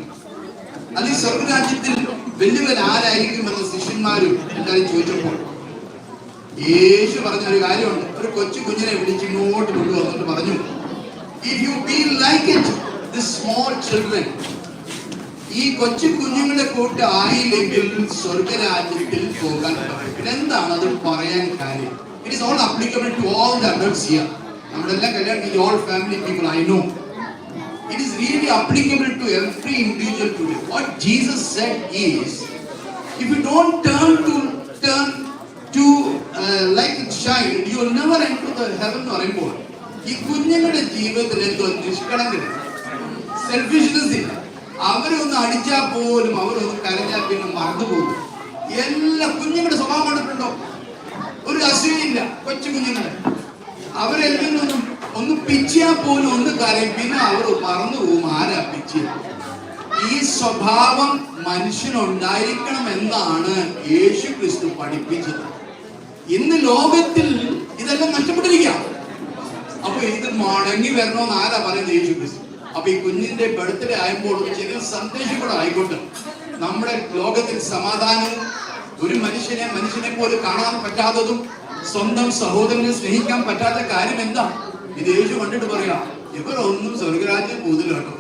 അത് ഈ സ്വർഗരാജ്യത്തിൽ വലിയവൻ ആരായിരിക്കുമെന്ന് ശിഷ്യന്മാരും എല്ലാവരും ചോദിച്ചപ്പോൾ യേശു പറഞ്ഞൊരു കാര്യമുണ്ട്. ഒരു കൊച്ചു കുഞ്ഞിനെ വിളിച്ച് ഇങ്ങോട്ട് കൊണ്ടുവന്നിട്ട് പറഞ്ഞു, if you be like it, this small children, ഈ കൊച്ചു കുഞ്ഞുങ്ങളെ കൂട്ട് ആയില്ലെങ്കിൽ സ്വർഗരാജ്യത്തിൽ പോകാൻ പറ്റും. എന്താണ് അത് പറയാൻ കാര്യം? It is all applicable to all the adults here. നമ്മളെല്ലാം കല്യാണം, all family people I know. It is really applicable to every individual today. What Jesus said is, if you don't turn to like a child, you will never enter the heaven or anymore. ഈ കുഞ്ഞുങ്ങളുടെ ജീവിതത്തിൽ എന്തോ നിഷ്കളങ്കത, സെൽഫിഷ്നെസ് ഇല്ല. അവരെ ഒന്ന് അടിച്ചാൽ പോലും, അവരൊന്ന് കരഞ്ഞാൽ പിന്നെ മറന്നുപോകും. എല്ലാ കുഞ്ഞുങ്ങളുടെ സ്വഭാവം കണ്ടിട്ടുണ്ടോ? ഒരു അസൂയില്ല. കൊച്ചു കുഞ്ഞുങ്ങളെ അവരെല്ലാം ഒന്ന് പിച്ചിയാൽ പോലും ഒന്ന് കരയും, പിന്നെ അവർ മറന്നു പോകും ആരാ പിച്ചിയ. ഈ സ്വഭാവം മനുഷ്യനുണ്ടായിരിക്കണം എന്നാണ് യേശു ക്രിസ്തു പഠിപ്പിച്ചത്. ഇന്ന് ലോകത്തിൽ ഇതെല്ലാം നഷ്ടപ്പെട്ടിരിക്കുക. അപ്പൊ ഇത് മടങ്ങി വരണമെന്ന് ആരാ പറയുന്നത്? യേശു ക്രിസ്തു. അപ്പൊ ഈ കുഞ്ഞിന്റെ ബർത്ത്ഡേ ആയപ്പോൾ ചെറിയ സന്ദേശം കൂടെ ആയിക്കോട്ടെ. നമ്മുടെ ലോകത്തിൽ സമാധാനവും, ഒരു മനുഷ്യനെ പോലെ കാണാൻ പറ്റാത്തതും, സ്വന്തം സഹോദരനെ സ്നേഹിക്കാൻ പറ്റാത്ത കാര്യം എന്താ? ഇത് യേശു കണ്ടിട്ട് പറയാ, ഇവരൊന്നും സ്വർഗരാജ്യം കൂടുതൽ കേട്ടോ.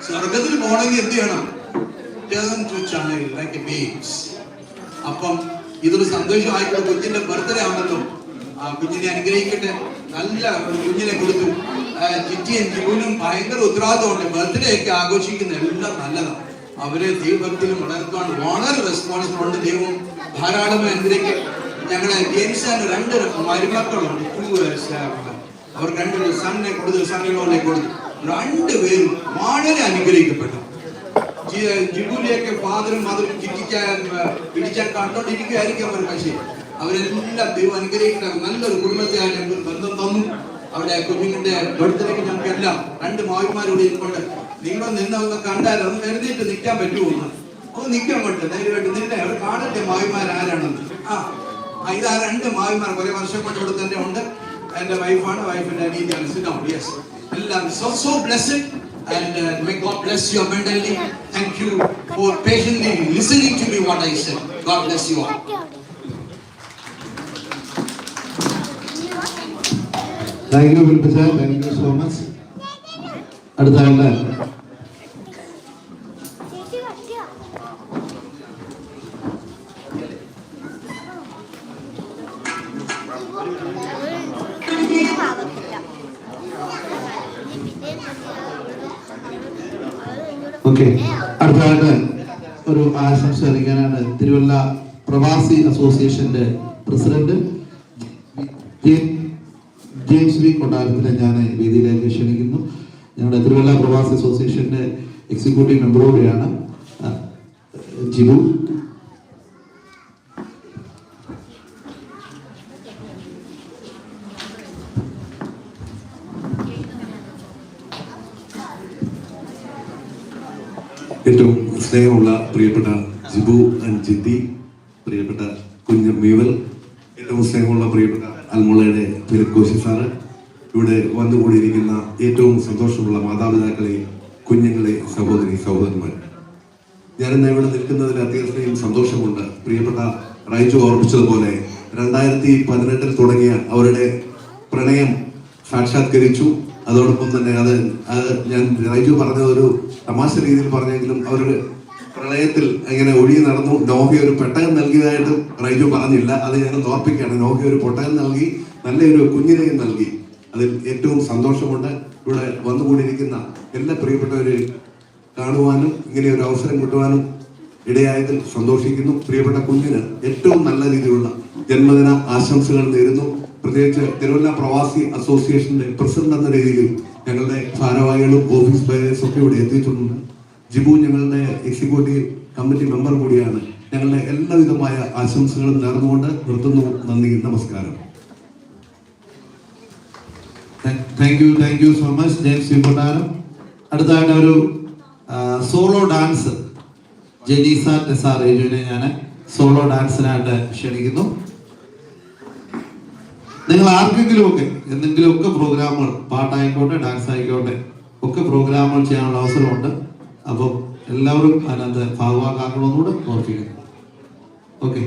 സ്വർഗത്തിൽ പോകണമെങ്കിൽ എന്ത് ചെയ്യണം? Turn to child like a babes. അപ്പം ഇതൊരു സന്തോഷമായിട്ടുള്ള കുഞ്ഞിന്റെ ബർത്ത്ഡേ ആണല്ലോ. ആ കുഞ്ഞിനെ അനുഗ്രഹിക്കട്ടെ. നല്ല ഒരു കുഞ്ഞിനെ കൊടുത്തു. ജിറ്റിയും ജിബുനും ഭയങ്കര ഉത്തരവാദിത്തമുണ്ട്. ബർത്ത്ഡേ ഒക്കെ ആഘോഷിക്കുന്ന എല്ലാം നല്ലതാണ്. അവരെ ദൈവഭക്തിയിലും വളർത്താൻ വളരെ റെസ്പോൺസിബിൾ ഉണ്ട്. ദൈവം ധാരാളമായി അനുഗ്രഹിക്കട്ടെ. ഞങ്ങളെ ജെയിംസാന് 2 മരുമക്കളുണ്ട്. 2 years. അവർ 2 സണ്ണിനെ കൊടുത്തു, സണ്ണിനെ കൊടുത്തു. 2 പേരും വളരെ അനുഗ്രഹിക്കപ്പെട്ടു. ജിബുലിയൊക്കെ ഫാദറും മദറും പിടിച്ചാൽ കണ്ടോണ്ടിരിക്കുകയായിരിക്കും അവർ. പക്ഷേ അവരെല്ലാം ദൈവം അനുഗ്രഹിക്കുന്ന നല്ലൊരു കുടുംബത്തെയാണ് ഞങ്ങൾക്ക് ബന്ധം തന്നു. അവിടെ കുഞ്ഞുങ്ങളുടെ ബർത്ത്ഡേക്ക് ഞങ്ങൾക്ക് എല്ലാം 2 മാവിമാരോട് ഇരിക്കൊണ്ട് നിങ്ങളൊന്ന് നിന്നൊന്ന് കണ്ടാൽ ഒന്ന് എഴുന്നേറ്റ് നിൽക്കാൻ പറ്റുമോ? ഒന്ന് നിൽക്കാൻ പറ്റും ധൈര്യമായിട്ട് നിന്നെ അവർ കാണട്ടെ മാവിമാർ ആരാണെന്ന്. ഇതാ 2 മാവിമാർ കുറെ വർഷം കൊണ്ട് ഇവിടെ തന്നെ ഉണ്ട്. എന്റെ വൈഫാണ്, വൈഫിന്റെ അനിയത്തിയാണ്. യെസ്, എല്ലാം so blessed. And may God bless you abundantly. Thank you for patiently listening to me what I said. God bless you all. Thank you, Vilpija. Thank you so much. അടുത്ത ഓക്കെ, അടുത്തതായിട്ട് ഒരു ആശംസ അറിയിക്കാനാണ് തിരുവല്ല പ്രവാസി അസോസിയേഷന്റെ പ്രസിഡന്റ് ജെയിംസ് വി കൊട്ടാരത്തിനെ ഞാൻ വേദിയിലേക്ക് ക്ഷണിക്കുന്നു. ഞങ്ങളുടെ തിരുവല്ല പ്രവാസി അസോസിയേഷന്റെ എക്സിക്യൂട്ടീവ് മെമ്പർ കൂടിയാണ് ജിബു. ഏറ്റവും സ്നേഹമുള്ള പ്രിയപ്പെട്ട ജിബു ആൻഡ് ജിത്തി, പ്രിയപ്പെട്ട കുഞ്ഞ് മീവൽ, ഏറ്റവും സ്നേഹമുള്ള പ്രിയപ്പെട്ട അൽമുളയുടെ ഫിലിക്കോശി സാറ്, ഇവിടെ വന്നുകൂടിയിരിക്കുന്ന ഏറ്റവും സന്തോഷമുള്ള മാതാപിതാക്കളെ, കുഞ്ഞുങ്ങളെ, സഹോദരന്മാർ, ഞാനിന്ന് ഇവിടെ നിൽക്കുന്നതിൽ അത്യധികം സന്തോഷമുണ്ട്. പ്രിയപ്പെട്ട റൈജു ഓർമ്മിച്ചതുപോലെ 2018 തുടങ്ങിയ അവരുടെ പ്രണയം സാക്ഷാത്കരിച്ചു. അതോടൊപ്പം തന്നെ അത് ഞാൻ റൈജു പറഞ്ഞതൊരു തമാശ രീതിയിൽ പറഞ്ഞെങ്കിലും അവരുടെ പ്രളയത്തിൽ എങ്ങനെ ഒഴുകി നടന്നു. നോഹി ഒരു പെട്ടകം നൽകിയതായിട്ട് റൈജു പറഞ്ഞില്ല, അത് ഞാൻ ഓർപ്പിക്കുകയാണ്. നോഹി ഒരു പെട്ടകം നൽകി, നല്ലൊരു കുഞ്ഞിനെയും നൽകി. അതിൽ ഏറ്റവും സന്തോഷമുണ്ട്. ഇവിടെ വന്നുകൂടിയിരിക്കുന്ന എല്ലാ പ്രിയപ്പെട്ടവരെ കാണുവാനും ഇങ്ങനെ ഒരു അവസരം കിട്ടുവാനും ഇടയായതിൽ സന്തോഷിക്കുന്നു. പ്രിയപ്പെട്ട കുഞ്ഞിന് ഏറ്റവും നല്ല രീതിയിലുള്ള ജന്മദിന ആശംസകൾ നേരുന്നു. പ്രത്യേകിച്ച് തിരുവല്ല പ്രവാസി അസോസിയേഷന്റെ പ്രസിഡന്റ് എന്ന രീതിയിൽ ഞങ്ങളുടെ ഭാരവാഹികളും ഓഫീസ് ബേയേഴ്സും ഒക്കെ ഇവിടെ എത്തിയിട്ടുണ്ട്. ജിബു ഞങ്ങളുടെ എക്സിക്യൂട്ടീവ് കമ്മിറ്റി മെമ്പർ കൂടിയാണ്. ഞങ്ങളുടെ എല്ലാവിധമായ ആശംസകളും നേർന്നുകൊണ്ട് നിർത്തുന്നു. നന്ദി, നമസ്കാരം. Thank you so much James V Kottaram. അടുത്തായിട്ട് ഒരു സോളോ ഡാൻസ് ജനീസ ടെസാർ ഏജുവിനെ ഞാൻ സോളോ ഡാൻസിനായിട്ട് ക്ഷണിക്കുന്നു. നിങ്ങൾ ആർക്കെങ്കിലും ഒക്കെ എന്തെങ്കിലുമൊക്കെ പ്രോഗ്രാമുകൾ, പാട്ടായിക്കോട്ടെ ഡാൻസ് ആയിക്കോട്ടെ, ഒക്കെ പ്രോഗ്രാമുകൾ ചെയ്യാനുള്ള അവസരമുണ്ട്. അപ്പം എല്ലാവരും അതിനകത്ത് ഭാഗവാക്കാക്കണമെന്നുകൂടെ ഓർപ്പിക്കുന്നു. ഓക്കെ.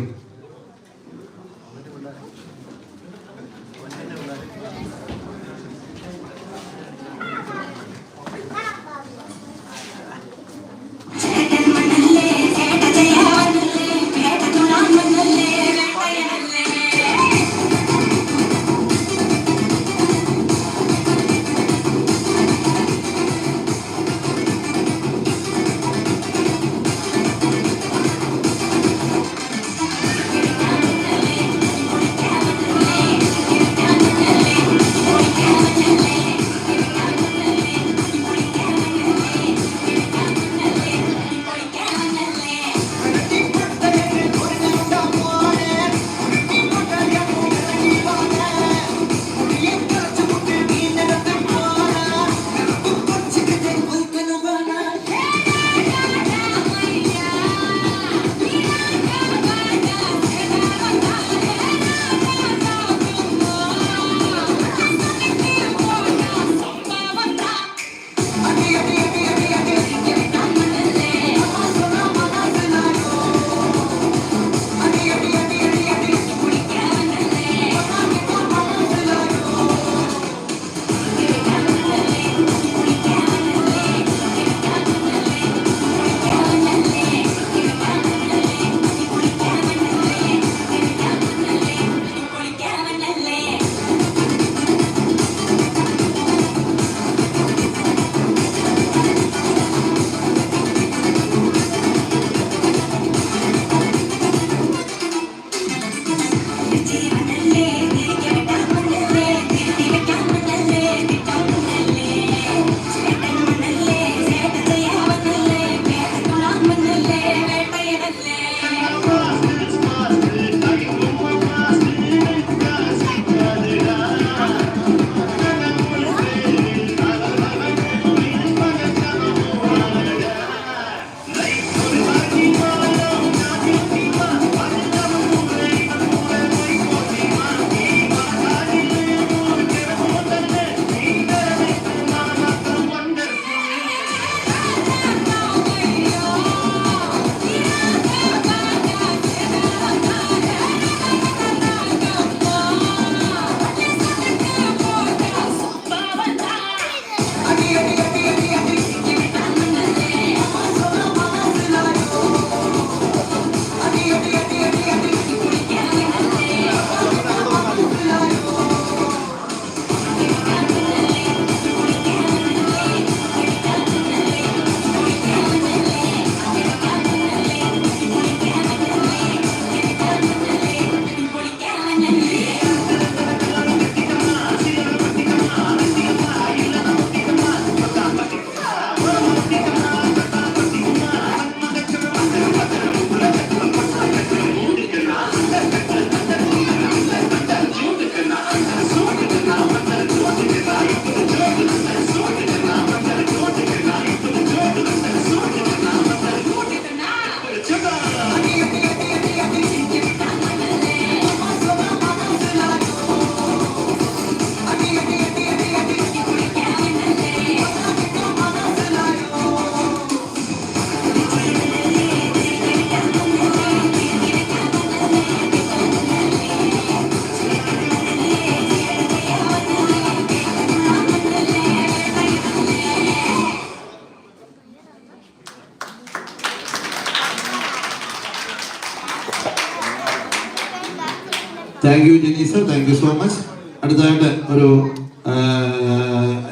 താങ്ക് യു ജെനീസർ, താങ്ക് യു സോ മച്ച്. അടുത്തതായിട്ട് ഒരു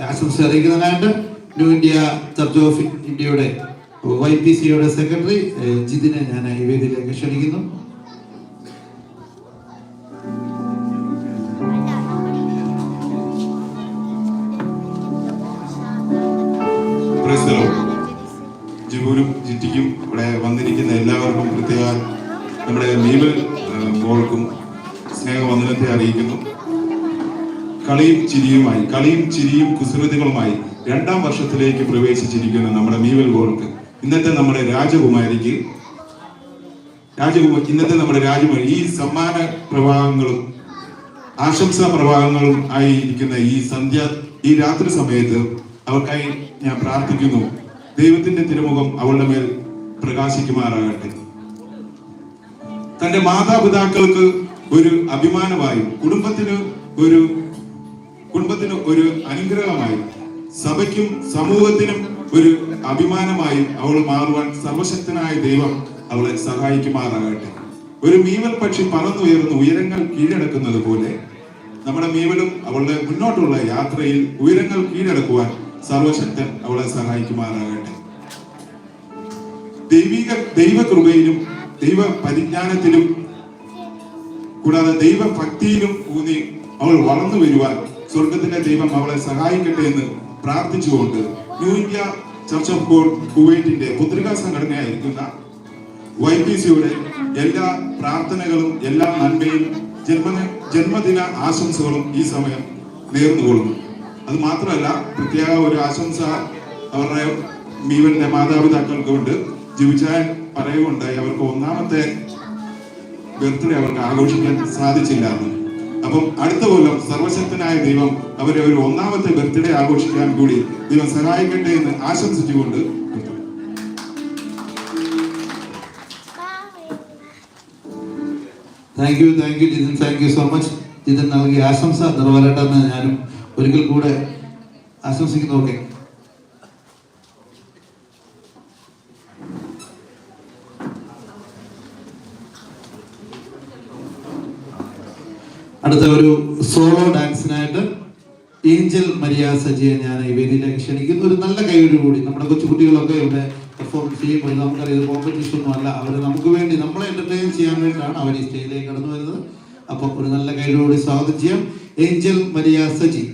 ആശംസ അറിയിക്കുന്നതിനായിട്ട് ന്യൂ ഇന്ത്യ ചർച്ച് ഓഫ് ഇന്ത്യയുടെ YPCയുടെ സെക്രട്ടറി ജിതിനെ ഞാൻ ഈ വേദിയിലേക്ക് ക്ഷണിക്കുന്നു. ജിബുവിനും ജിറ്റിക്കും ഇവിടെ വന്നിരിക്കുന്ന എല്ലാവർക്കും പ്രത്യേക നമ്മുടെ മീവൽ ബോൾക്കും സ്നേഹവന്ദനത്തെ അറിയിക്കുന്നു. കളിയും ചിരിയും കുസൃതികളുമായി 2ാം വർഷത്തിലേക്ക് പ്രവേശിച്ചിരിക്കുന്ന നമ്മുടെ മീവൽ ബോൾക്ക് ഇന്നത്തെ നമ്മുടെ രാജകുമാരി ഈ സമ്മാന പ്രവാഹങ്ങളും ആശംസാ പ്രവാഹങ്ങളും ആയിരിക്കുന്ന ഈ രാത്രി സമയത്ത് അവർക്കായി ഞാൻ പ്രാർത്ഥിക്കുന്നു. ദൈവത്തിന്റെ തിരുമുഖം അവളുടെ മേൽ പ്രകാശിക്കുമാറാകട്ടെ. തന്റെ മാതാപിതാക്കൾക്ക് ഒരു അഭിമാനമായും കുടുംബത്തിന് ഒരു അനുഗ്രഹമായും സഭയ്ക്കും സമൂഹത്തിനും ഒരു അഭിമാനമായും അവൾ മാറുവാൻ സർവശക്തനായ ദൈവം അവളെ സഹായിക്കുമാറാകട്ടെ. ഒരു മീവൽ പക്ഷി പറന്നുയർന്ന് ഉയരങ്ങൾ കീഴടക്കുന്നത് പോലെ നമ്മുടെ മീവലും അവളുടെ മുന്നോട്ടുള്ള യാത്രയിൽ ഉയരങ്ങൾ കീഴടക്കുവാൻ സർവശക്തൻ അവളെ സഹായിക്കുമാറാകട്ടെ. ദൈവകൃപയിലും ദൈവ പരിജ്ഞാനത്തിലും കൂടാതെ ദൈവഭക്തിയിലും ഊന്നി അവൾ വളർന്നു വരുവാൻ സ്വർഗത്തിന്റെ ദൈവം അവളെ സഹായിക്കട്ടെ എന്ന് പ്രാർത്ഥിച്ചുകൊണ്ട് new India church of God കുവൈറ്റിന്റെ പുത്രികാ സംഘടനയായിരിക്കുന്ന YPCയുടെ എല്ലാ പ്രാർത്ഥനകളും എല്ലാ നന്മയും ജന്മദിന ആശംസകളും ഈ സമയം നേർന്നുകൊള്ളുന്നു. അത് മാത്രമല്ല, പ്രത്യേക ഒരു ആശംസ അവരുടെ മീവലിന്റെ മാതാപിതാക്കൾക്ക് കൊണ്ട് ജീവിച്ചാൻ പറയുകയുണ്ടായി. അവർക്ക് 1ാമത്തെ ബർത്ത്ഡേ അവർക്ക് ആഘോഷിക്കാൻ സാധിച്ചില്ല എന്ന്. അപ്പം അടുത്ത കൊല്ലം സർവശക്തനായ ദൈവം അവരെ ഒരു 1ാമത്തെ ബർത്ത്ഡേ ആഘോഷിക്കാൻ കൂടി ദൈവം സഹായിക്കട്ടെ എന്ന് ആശംസിച്ചുകൊണ്ട് thank you Jithin, thank you so much. Jithin നൽകിയ ആശംസ നിറവേറട്ടെ എന്ന് ഞാനും ഒരിക്കൽ കൂടെ ആശംസിക്കുന്നു. ഓക്കെ, അടുത്ത ഒരു സോളോ ഡാൻസിനായിട്ട് ഏഞ്ചൽ മരിയ സജിയെ ഞാൻ ഈ വേദിയിലേക്ക് ക്ഷണിക്കുന്നു. ഒരു നല്ല കൈയോടുകൂടി നമ്മുടെ കൊച്ചുകുട്ടികളൊക്കെ ഇവിടെ പെർഫോമൻസ് ചെയ്യുമ്പോൾ നമുക്കറിയാം കോമ്പറ്റീഷൻ ഒന്നും അല്ല, അവർ നമുക്ക് വേണ്ടി നമ്മളെ എന്റർടൈൻ ചെയ്യാൻ വേണ്ടിയിട്ടാണ് അവർ ഈ സ്റ്റേജിലേക്ക് കടന്നു വരുന്നത്. അപ്പോൾ ഒരു നല്ല കൈയോടുകൂടി സ്വാഗതം ചെയ്യാം Angel Maria Saji.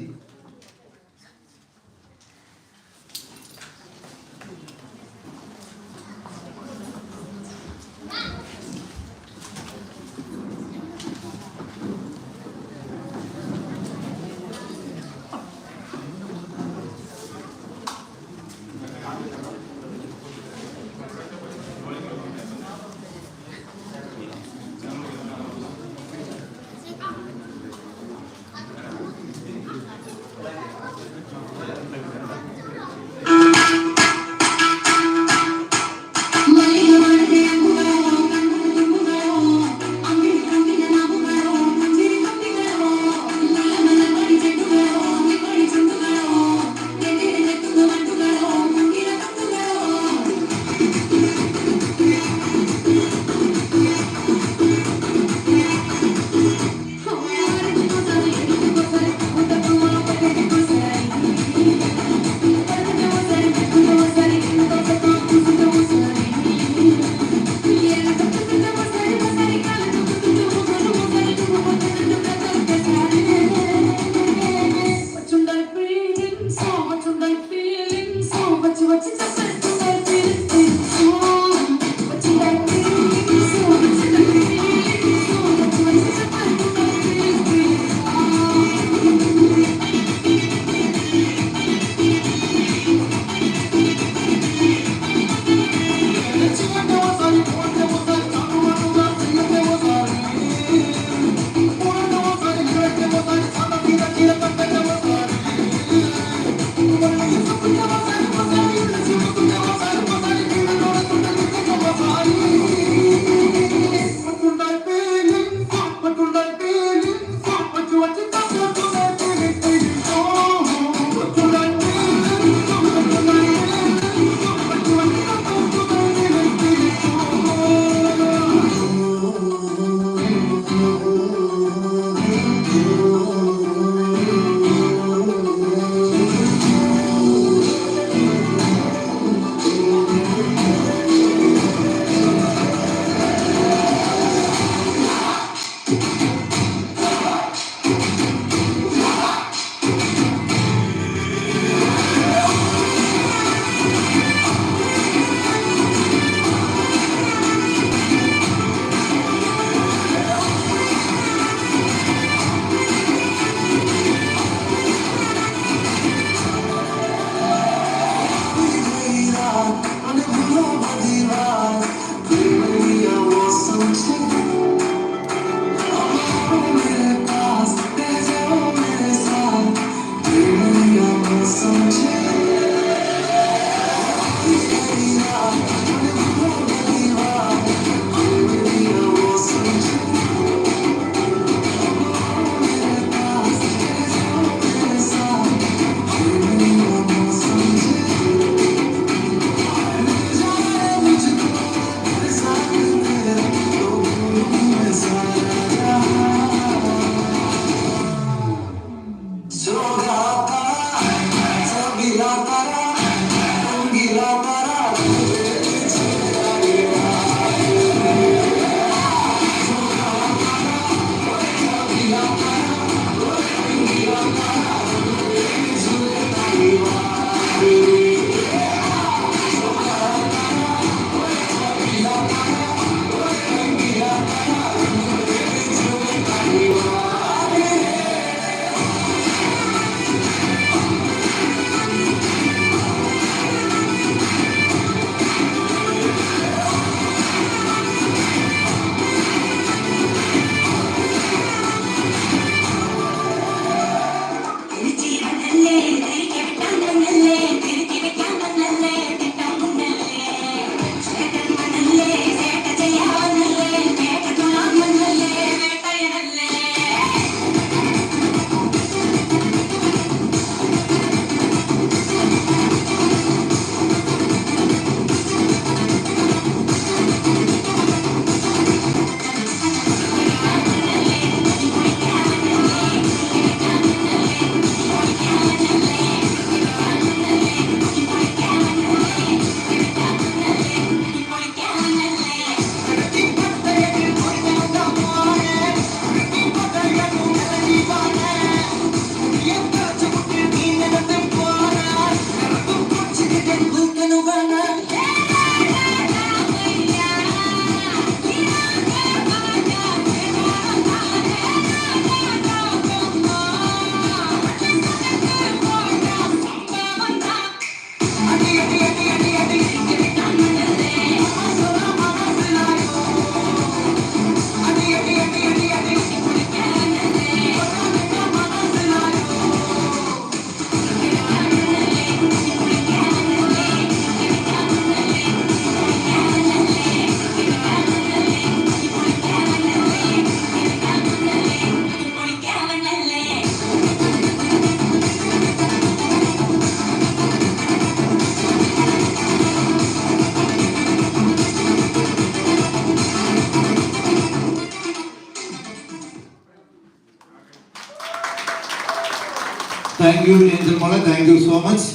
Thank you Angel മോളെ, താങ്ക് യു സോ മച്ച്.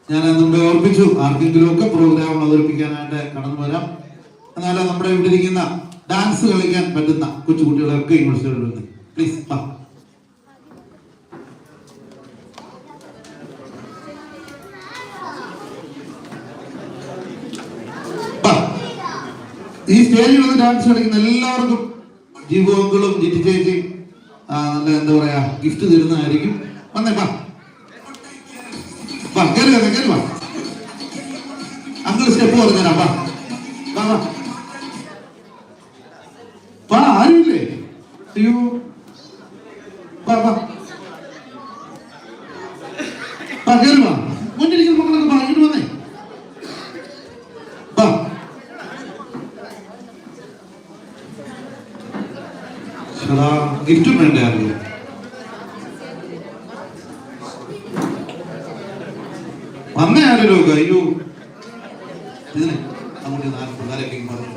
ഞാൻ മുമ്പേ ഓർപ്പിച്ചു ആർക്കെങ്കിലും ഒക്കെ പ്രോഗ്രാം അവതരിപ്പിക്കാനായിട്ട് കടന്നു വരാം. എന്നാൽ നമ്മുടെ ഇവിടെ ഇരിക്കുന്ന ഡാൻസ് കളിക്കാൻ പറ്റുന്ന കൊച്ചുകുട്ടികളൊക്കെ യൂണിവേഴ്സിറ്റികളിൽ പ്ലീസ് വാ. ഈ സ്റ്റേജിൽ വന്ന് ഡാൻസ് കളിക്കുന്ന എല്ലാവർക്കും ജീവു അങ്കിളും ജിറ്റി ചേച്ചിയും നല്ല എന്താ പറയാ ഗിഫ്റ്റ് തരുന്നതായിരിക്കും. വന്നേ വാ വാ, കയറി വന്നേ, കയറി വാ. അങ്കിൾ സ്റ്റെപ്പ് പറഞ്ഞുതരാം. വാ വാ വാ വാ, ആരുമില്ലേ? അയ്യോ വാ വാ വാ, കയറി വാ. വന്നേ ആരല്ലോ അയ്യോ ഇതിന് അങ്ങോട്ട് പിള്ളേരൊക്കെ പറഞ്ഞു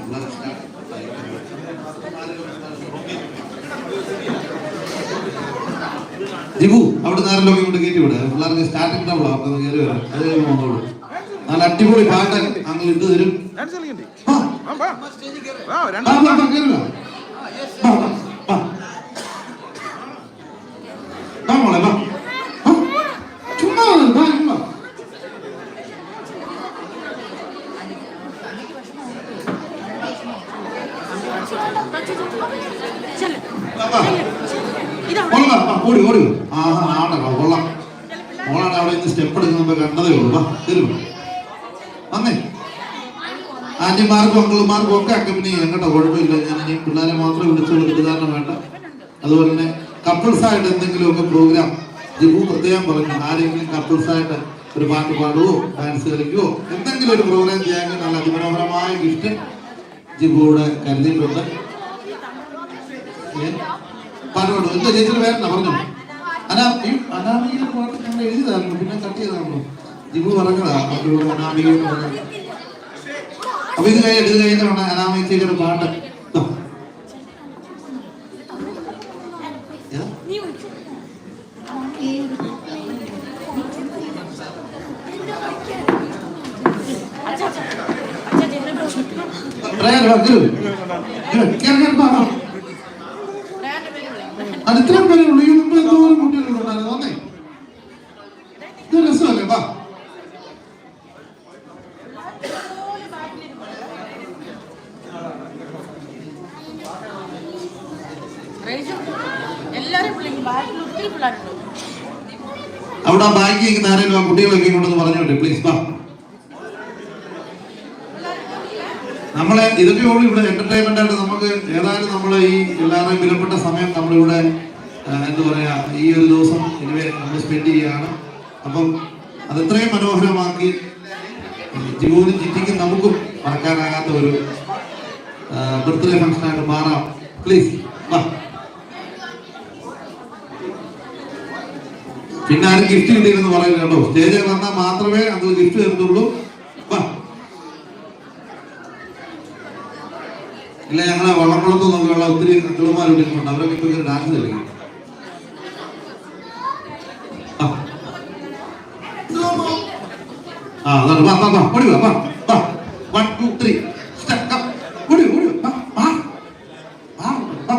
ജിബു അവിടെ നേരല്ലോ ഇങ്ങോട്ട് കയറ്റി വിടുക പിള്ളേർക്ക് സ്റ്റാർട്ടിംഗ് ട്രബിൾ അവർക്ക് കയറി വരാം അത് കഴിയുമ്പോൾ വന്നോളൂ നല്ല അടിപൊളി പാട്ട് അങ്ങ് ഇട്ട് തരും മോളെ വാ ചുമ്മാ ഓടി ഓടി ആണല്ലോ കൊള്ളാം മോളാണ് അവിടെ നിന്ന് സ്റ്റെപ്പ് എടുക്കുമ്പോ കണ്ടതേ ഉള്ളൂ വാ തരും വന്നേ ആന്റിമാർക്കും അങ്കിളുമാർക്കും ഒക്കെ അക്കമ്പനി ചെയ്യാം കേട്ടോ കുഴപ്പമില്ല ഞാൻ ഇനി പിള്ളേരെ മാത്രമേ വിളിച്ചുള്ളൂ തെറ്റിദ്ധാരണ വേണ്ട അതുപോലെ തന്നെ കപ്പിൾസ് ആയിട്ട് എന്തെങ്കിലുമൊക്കെ പ്രോഗ്രാം ജിബു പ്രത്യേകം പറഞ്ഞു ആരെങ്കിലും കപ്പിൾസ് ആയിട്ട് ഒരു പാട്ട് പാടുവോ ഡാൻസ് കളിക്കുവോ എന്തെങ്കിലും ഒരു പ്രോഗ്രാം ചെയ്യാൻ നല്ല അതിമനോഹരമായ ഗിഫ്റ്റ് ജിബുവിടെ കരുതിയിട്ടുണ്ട് പാട്ട് പാടും എന്താ ചേച്ചിയുടെ പേരെന്നാ പറഞ്ഞു അനാമിക പാട്ട് ഞങ്ങൾ എഴുതിയതായിരുന്നു പിന്നെ കട്ട് ചെയ്താണല്ലോ ജിബു പറഞ്ഞതാ പാട്ടിലൂടെ അനാമിക അപ്പൊ ഇത് കഴിഞ്ഞാണ് അനാമിക ചേച്ചിയുടെ പാട്ട് ഇത്രയും പേരെ ഉള്ളൂ ഈ മുമ്പ് എന്തോരം കുട്ടികളുണ്ടായിരുന്നു വന്നേ ഇത് രസമല്ലേ വാ അവിടെ ആ ബാക്കി ആരെങ്കിലും ആ കുട്ടികളൊക്കെ കൊണ്ടെന്ന് പറഞ്ഞോട്ടെ പ്ലീസ് വാ നമ്മളെ ഇതൊക്കെ ഉള്ളൂ ഇവിടെ എന്റർടൈൻമെന്റ് ആയിട്ട് നമുക്ക് ഏതായാലും നമ്മൾ ഈ എല്ലാവരുടെയും വിലപ്പെട്ട സമയം നമ്മളിവിടെ എന്താ പറയാ ഈ ഒരു ദിവസം ഇനിവേ നമ്മൾ സ്പെൻഡ് ചെയ്യുകയാണ് അപ്പം അത് എത്രയും മനോഹരമാക്കി ജിബുവിനും ജിറ്റിക്കും നമുക്കും മറക്കാനാകാത്ത ഒരു ബർത്ത്ഡേ ഫംഗ്ഷൻ ആയിട്ട് മാറാം പ്ലീസ് വാ പിന്നെ ആരും ഗിഫ്റ്റ് കിട്ടിയില്ലെന്ന് പറയുന്നത് കേട്ടോ സ്റ്റേജിൽ വന്നാൽ മാത്രമേ അത് ഗിഫ്റ്റ് തരുന്നുള്ളൂ വാ ഇല്ല ഞങ്ങളെ വള്ളക്കുളത്ത് നോക്കിയുള്ള ഒത്തിരി അച്ഛന്മാരോട് ഇരിക്കുന്നുണ്ട് അവരൊക്കെ ഇപ്പൊ ഡാൻസ് കളിക്കും ആ അതാണ് വാ വാ വാ ഓടി വാ വാ വാ 1 2 3 സ്റ്റെപ്പ് അപ്പ് ഓടി ഓടി വാ വാ വാ വാ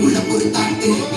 Ulla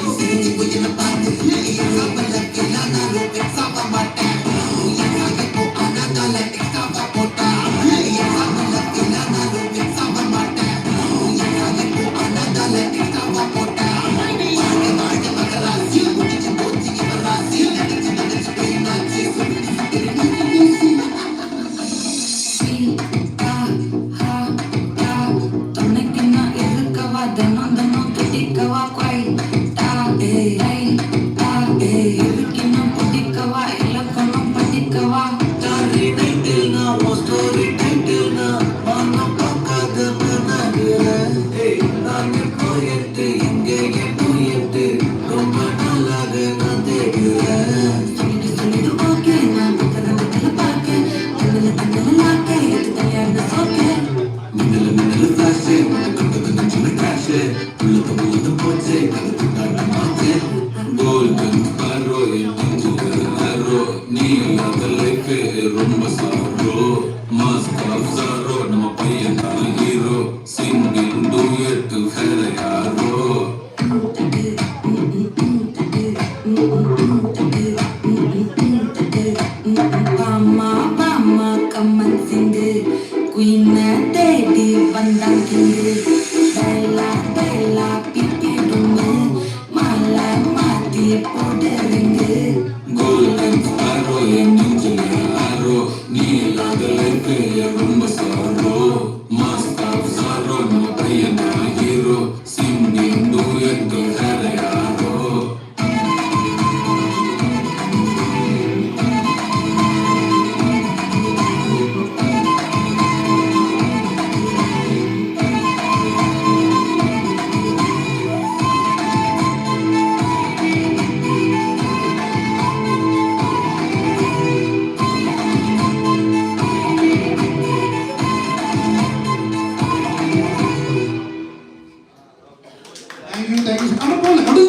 പോലെ അവിടെ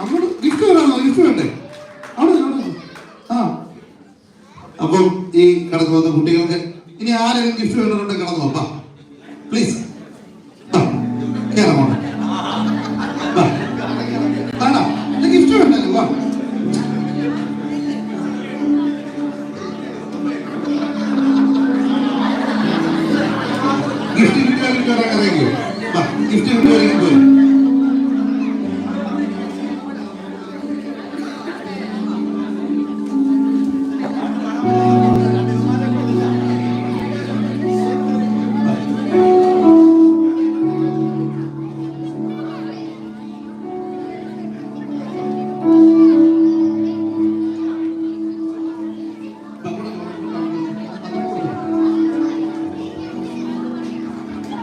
അങ്ങോട്ട് ഗിഫ്റ്റ് വേണോ? ഗിഫ്റ്റ് വേണ്ടേ? അവിടെ ആ. അപ്പം ഈ കടന്നു വന്ന കുട്ടികൾക്ക് ഇനി ആരെങ്കിലും ഗിഫ്റ്റ് വേണ്ടതുണ്ടെങ്കിൽ കടന്നു വാ പ്ലീസ്. കേറാമോ? ഗിഫ്റ്റ് വേണ്ടല്ലോ. വാ. ഗിഫ്റ്റ് കിട്ടിയാലും കയറാൻ കറിയോ? വാ, ഗിഫ്റ്റ് കിട്ടുമായിരിക്കും പോയി.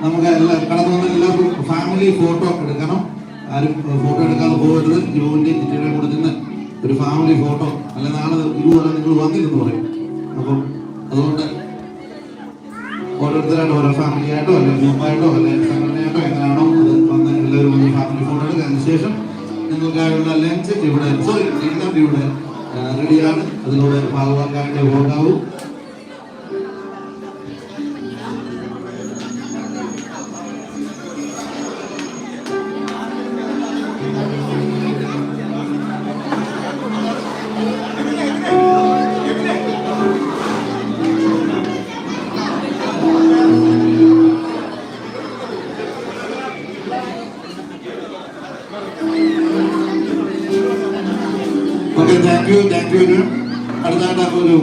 നമുക്ക് എല്ലാം കടന്നു വന്ന എല്ലാവർക്കും ഫാമിലി ഫോട്ടോ എടുക്കണം. ആരും ഫോട്ടോ എടുക്കാതെ പോകരുത്. ജിബുവിന്റെ ജിറ്റിയുടെ കൂടെ നിന്ന് ഒരു ഫാമിലി ഫോട്ടോ, അല്ല നാളെ ഇതുപോലെ നിങ്ങൾ വന്നിരുന്നു പറയും. അപ്പം അതുകൊണ്ട് ഓരോരുത്തരായിട്ട് ഓരോ ഫാമിലിയായിട്ടോ അല്ലെങ്കിൽ ഗ്രൂപ്പായിട്ടോ അല്ലെങ്കിൽ സംഘടനയായിട്ടോ എങ്ങനെയാണോ അത് വന്ന് എല്ലാവരും വന്ന് ഫാമിലി ഫോട്ടോ എടുക്കുക. അതിനുശേഷം നിങ്ങൾക്കായുള്ള ലഞ്ച് ഇവിടെ ഇവിടെ റെഡിയാണ്. അതിലൂടെ ഭാഗവാക്കാരുടെ പോകാവൂ. Thank you. അടുത്തായിട്ട് ഒരു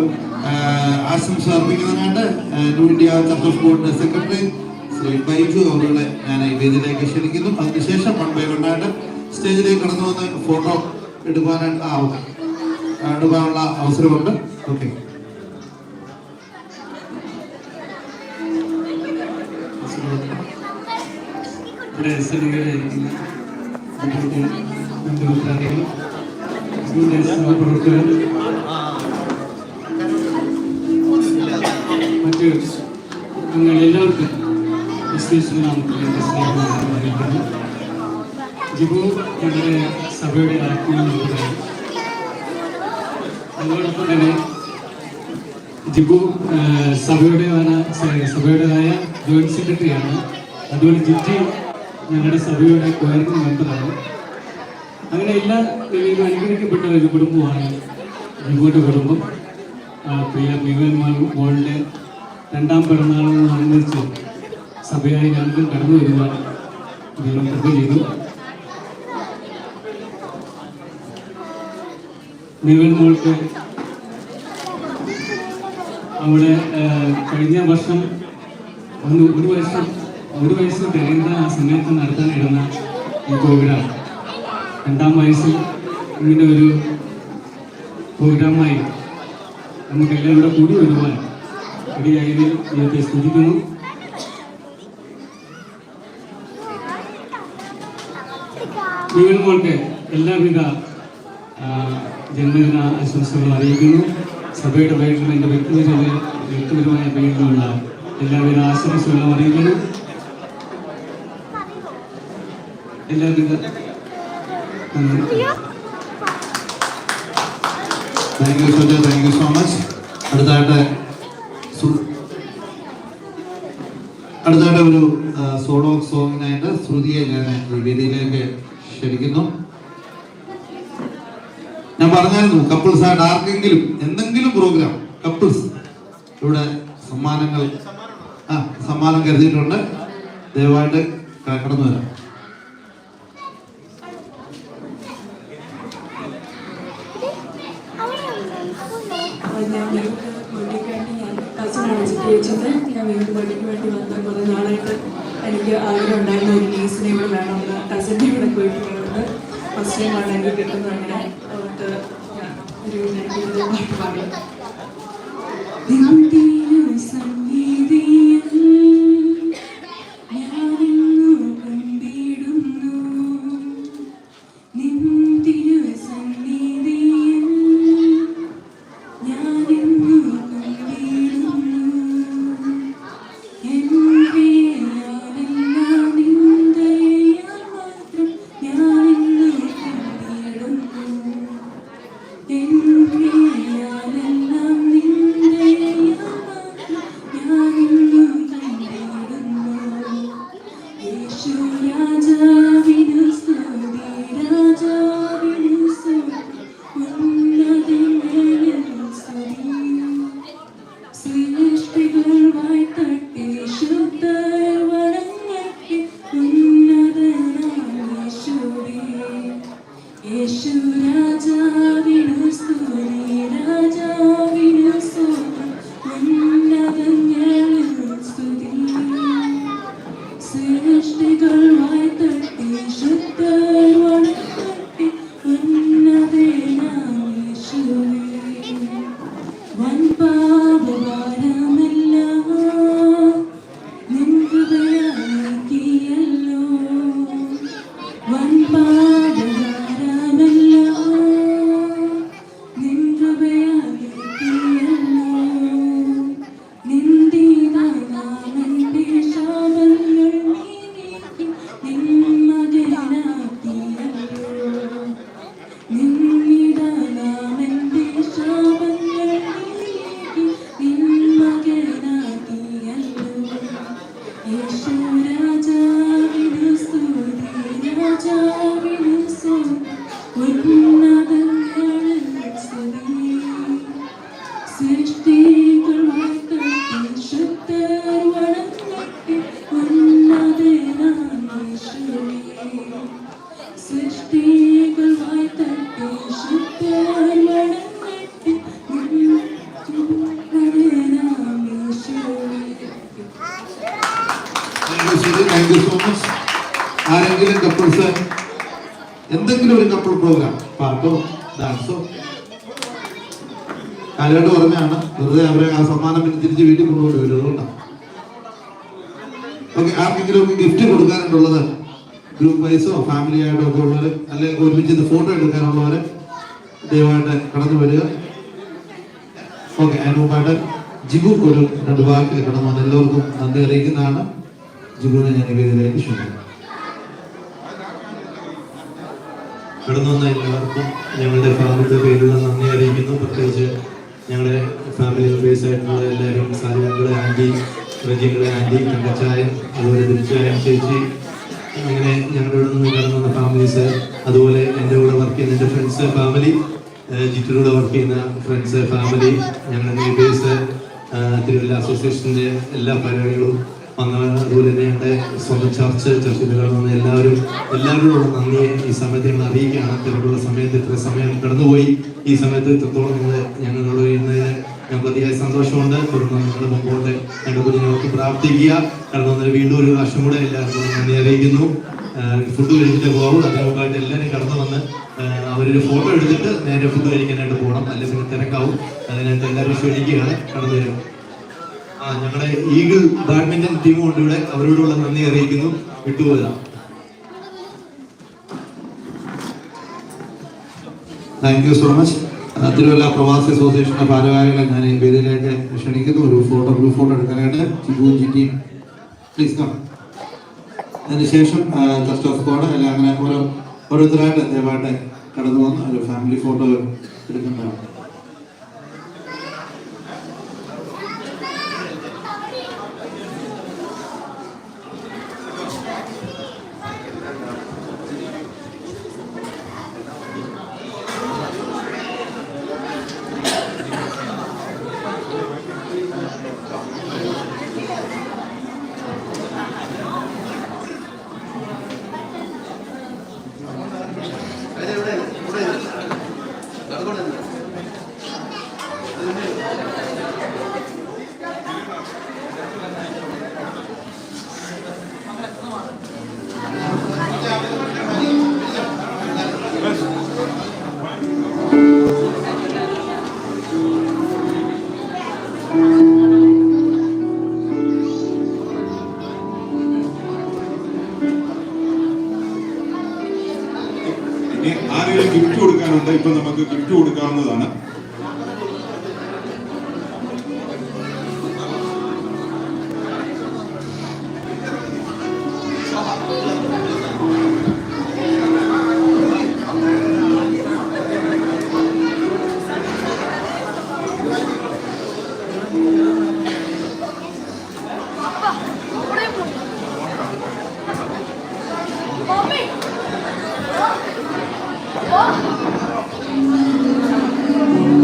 ആശംസ അർപ്പിക്കുന്നതിനായിട്ട് ന്യൂ ഇന്ത്യ ചർച്ച് ഓഫ് ഗോഡിന്റെ സെക്രട്ടറി ശ്രീ ബൈജു അവരുടെ ഞാൻ ഈ വേദിയിലേക്ക് ക്ഷണിക്കുന്നു. അതിനുശേഷം പൺപേരുണ്ടായിട്ട് സ്റ്റേജിലേക്ക് കടന്നു വന്ന് ഫോട്ടോ എടുക്കാനുള്ള അവസരമുണ്ട്. ഓക്കെ. മറ്റ് എല്ലാവർക്കും അറിയിക്കുന്നു. ജിബു ഞങ്ങളുടെ സഭയുടെ ആത്മീയമാണ്. അതോടൊപ്പം തന്നെ ജിബു സഭയുടേതായ ജോയിന്റ് സെക്രട്ടറിയാണ്. അതുപോലെ ജിറ്റി ഞങ്ങളുടെ സഭയുടെ ക്വയറിംഗ് മെമ്പറാണ്. അങ്ങനെ എല്ലാ നിലയിലും അനുഗ്രഹിക്കപ്പെട്ട ഒരു കുടുംബമാണ് ജിബുവിൻ്റെ കുടുംബം. പ്രിയ മിവൻ മോളുടെ 2ാം പിറന്നാളിനോടനുബന്ധിച്ച് സഭയായി ഞങ്ങൾക്ക് കടന്നു വരുവാൻ ദൈവം കൃപ ചെയ്തു. മിവൻ മോൾക്ക് അവിടെ കഴിഞ്ഞ വർഷം ഒരു വയസ്സ് തികയുന്ന ആ സമയത്ത് നടത്താനിരുന്ന ഈ പ്രോഗ്രാം 2ാം വയസ്സിൽ ഇങ്ങനെ ഒരു പ്രോഗ്രാമായി നമുക്കെല്ലാം ഇവിടെ കൂടി വരുവാൻ ഇടയായതിൽ ദൈവത്തെ സ്തുതിക്കുന്നു. മിവൻ മോൾക്ക് എല്ലാവിധ ജന്മദിന ആശംസകൾ അറിയിക്കുന്നു. സഭയുടെ പേരിലും എൻ്റെ വ്യക്തിപരമായ പേരിലുള്ള എല്ലാവിധ ആശംസകളും അറിയിക്കുന്നു. എല്ലാവിധ താങ്ക് യു സോ മച്ച്. അടുത്തായിട്ട് ഒരു സോളോ സോങ്ങിനായിട്ട് ശ്രുതിയെ ഞാൻ വേദിയിലേക്ക് ക്ഷണിക്കുന്നു. ഞാൻ പറഞ്ഞായിരുന്നു കപ്പിൾസ് ആയിട്ട് ആർക്കെങ്കിലും എന്തെങ്കിലും പ്രോഗ്രാം കപ്പിൾസ് ഇവിടെ സമ്മാനം കരുതിയിട്ടുണ്ട്. ദയവായിട്ട് കടന്നു വരാം. ഞാൻ കസിനാണ് ചിത്രീകരിച്ചത്. ഞാൻ വീണ്ടും പള്ളിക്ക് വേണ്ടി വന്ന കുറേ നാളായിട്ട് എനിക്ക് ആഗ്രഹം ഉണ്ടായിരുന്ന ഒരു കേസിനെ ഇവിടെ വേണമെന്ന് കസിൻ്റെ ഇവിടെ പോയിട്ടുള്ളത് ഫസ്റ്റ് ടൈമാണ് എനിക്ക് കിട്ടുന്നത്. അങ്ങനെ അതുകൊണ്ട് ഒരു പാട്ട് പാടി. ഞാൻ യേശു രാജാവിനു സ്തുതി, രാജാവിനു സ്തോത്രം, ഉന്നതങ്ങളിൽ സ്തുതി. സൃഷ്ടികൾ വായ്ത്തട്ടി ശുദ്ധർ വണങ്ങട്ടെ, ഉന്നതനാം യേശുവേ. വൻപാപഭാരമെല്ലാം നിൻ കൃപയാൽ നീക്കിയല്ലോ. വൻപാപഭാരമെല്ലാം നിൻ കൃപയാൽ നീക്കിയല്ലോ. നിന്ദിതനാമെന്റെ ശാപങ്ങൾ നീക്കി നിൻ മകനാക്കിയല്ലോ. നിന്ദിതനാമെന്റെ ശാപങ്ങൾ നീക്കി നിൻ മകനാക്കിയല്ലോ. യേശു രാജാവിനു സ്തുതി, രാജാവിനു സ്തോത്രം, ഉന്നതങ്ങളിൽ സ്തുതി. സൃഷ്ടികൾ വാഴ്ത്തട്ടെ, ശുദ്ധർ വണങ്ങട്ടെ, ഉന്നതനാം യേശുവേ. സൃഷ്ടികൾ വാഴ്ത്തട്ടെ, ശുദ്ധർ വണങ്ങട്ടെ, ഉന്നതനാം യേശുവേ. Thank you so much. ആരെങ്കിലും കപ്പിൾസ് എന്തെങ്കിലും ഒരു കപ്പിൾ പ്രോഗ്രാം, പാട്ടോ ഡാൻസോ? കാലഘട്ടം ഓർമ്മയാണ്, വെറുതെ അവരെ ആ സമ്മാനം പിന്നെ തിരിച്ച് വീട്ടിൽ കൊണ്ടുപോയി വരും. അതുകൊണ്ടാണ്. ഓക്കെ, ആർക്കെങ്കിലും ഒക്കെ ഗിഫ്റ്റ് കൊടുക്കാനുള്ളത് ഗ്രൂപ്പ് വൈസോ ഫാമിലി ആയിട്ടോ ഒക്കെ ഉള്ളവർ, അല്ലെങ്കിൽ ഒരുമിച്ച് ഫോട്ടോ എടുക്കാനുള്ളവർ ദയവായിട്ട് കടന്നു വരിക. ഓക്കെ, അതിന് മുമ്പായിട്ട് ജിബുക്ക് ഒരു 2 വാക്കിൽ കടന്നു വന്ന് എല്ലാവർക്കും നന്ദി അറിയിക്കുന്നതാണ്. ജിബുവിനെ ഞാൻ വേദിയിലേക്ക് ക്ഷണിക്കുന്നു. കടന്നു വന്ന എല്ലാവർക്കും ഞങ്ങളുടെ ഫാമിലിയുടെ പേരിലുള്ള നന്ദി അറിയിക്കുന്നു. പ്രത്യേകിച്ച് ഞങ്ങളുടെ ഫാമിലി മെമ്പേഴ്സ് ആയിട്ടുള്ള എല്ലാവരും, സാരികളെ ആൻറ്റി, റജികളെ ആൻറ്റി, തങ്കച്ചായൻ, അതുപോലെ തിരിച്ചായൻ ചേച്ചി, അങ്ങനെ ഞങ്ങളുടെ ഇവിടെ നിന്ന് കടന്നു വന്ന ഫാമിലീസ്, അതുപോലെ എൻ്റെ കൂടെ വർക്ക് ചെയ്യുന്ന എൻ്റെ ഫ്രണ്ട്സ് ഫാമിലി, ജിറ്റിലൂടെ വർക്ക് ചെയ്യുന്ന ഫ്രണ്ട്സ് ഫാമിലി, ഞങ്ങളുടെ നെയ്ബേഴ്സ്, തിരുവല്ല അസോസിയേഷൻ്റെ എല്ലാ പരിപാടികളും വന്നവർ, അതുപോലെ തന്നെ ഞങ്ങളുടെ സ്വന്തം ചർച്ചിൽ കടന്നു എല്ലാവരോടുള്ള നന്ദിയെ ഈ സമയത്ത് ഞങ്ങൾ അറിയിക്കുകയാണ്. തിരക്കുള്ള സമയത്ത് ഇത്ര സമയം കടന്നുപോയി. ഈ സമയത്ത് ഇത്രത്തോളം നിങ്ങൾ ഞങ്ങളോട് ചെയ്യുന്നതിന് ഞങ്ങൾക്ക് അതിയായ സന്തോഷമുണ്ട്. തുടർന്ന് നിങ്ങളുടെ മുമ്പോട്ട് ഞങ്ങളുടെ കുഞ്ഞുങ്ങൾക്ക് പ്രാർത്ഥിക്കുക. കടന്നു വന്നതിന് വീണ്ടും ഒരു പ്രാവശ്യം കൂടെ എല്ലാവർക്കും നന്ദി അറിയിക്കുന്നു. ഫുഡ് കഴിച്ചിട്ട് പോകും. അതിന് മുമ്പായിട്ട് എല്ലാവരും കടന്നു വന്ന് അവരൊരു ഫോട്ടോ എടുത്തിട്ട് നേരെ ഫുഡ് കഴിക്കാനായിട്ട് പോകണം, അല്ലെങ്കിൽ പിന്നെ തിരക്കാവും. അതിനായിട്ട് എല്ലാവരും ക്ഷണിക്കുകയാണ്, കടന്നു വരും. ഞങ്ങളുടെ ഈഗിൾ ബാഡ്മിന്റൺ ടീമുണ്ട് ഇവിടെ, അവരോടുള്ള നന്ദി അറിയിക്കുന്നു. വിട്ടുപോയതാ. Thank you so much. Thiruvalla പ്രവാസി അസോസിയേഷന്റെ ഭാരവാഹികളെ ഞാൻ ഈ വേദിയിലേക്ക് ക്ഷണിക്കുന്നു. ഒരു ഗ്രൂപ്പ് ഫോട്ടോ എടുക്കാനായിട്ട്. Jibu Jitty please come. അതിനുശേഷം ട്രസ്റ്റ് ഓഫ് ഗോഡ് എല്ലാം അങ്ങനെ ഓരോരുത്തരായിട്ട് ദയവായിട്ട് കടന്നു വന്ന് ഒരു ഫാമിലി ഫോട്ടോ എടുക്കുന്നതാണ്. ആരെങ്കിലും ഗിഫ്റ്റ് കൊടുക്കാനുണ്ട്, ഇപ്പൊ നമുക്ക് ഗിഫ്റ്റ് കൊടുക്കാവുന്നതാണ്. Oh!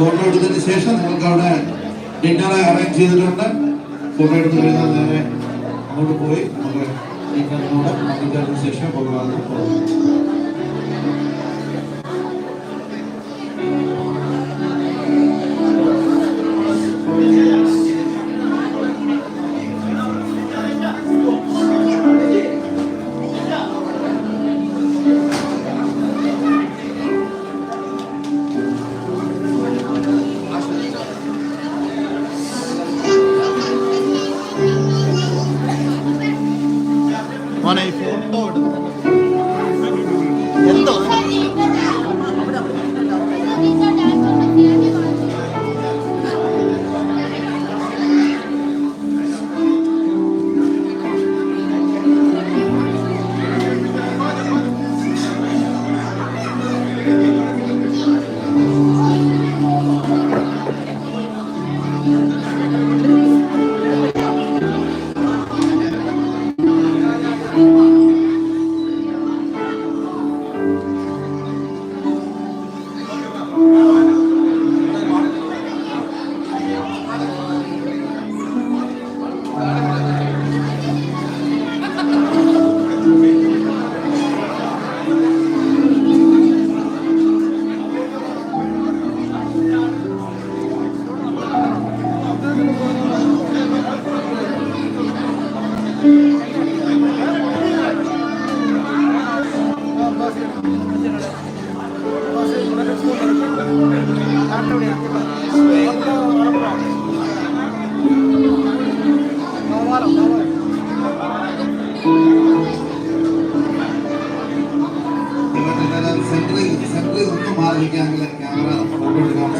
ഫോട്ടോ എടുത്തതിന് ശേഷം നിങ്ങൾക്ക് അവിടെ ഡിന്നർ അറേഞ്ച് ചെയ്തിട്ടുണ്ട്. ഫോട്ടോ എടുത്ത് കഴിഞ്ഞാൽ നേരെ അങ്ങോട്ട് പോയി നമുക്ക് ഡിന്നറിനോട് പങ്കുചേർന്ന ശേഷം പോകാമെന്ന് പോകും. സെന്ററിൽ ഒന്നും മാറിയിരിക്കാമെങ്കിൽ ക്യാമറ ഫോട്ടോ എടുക്കാൻ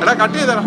എടാ കട്ട് ചെയ്തടാ.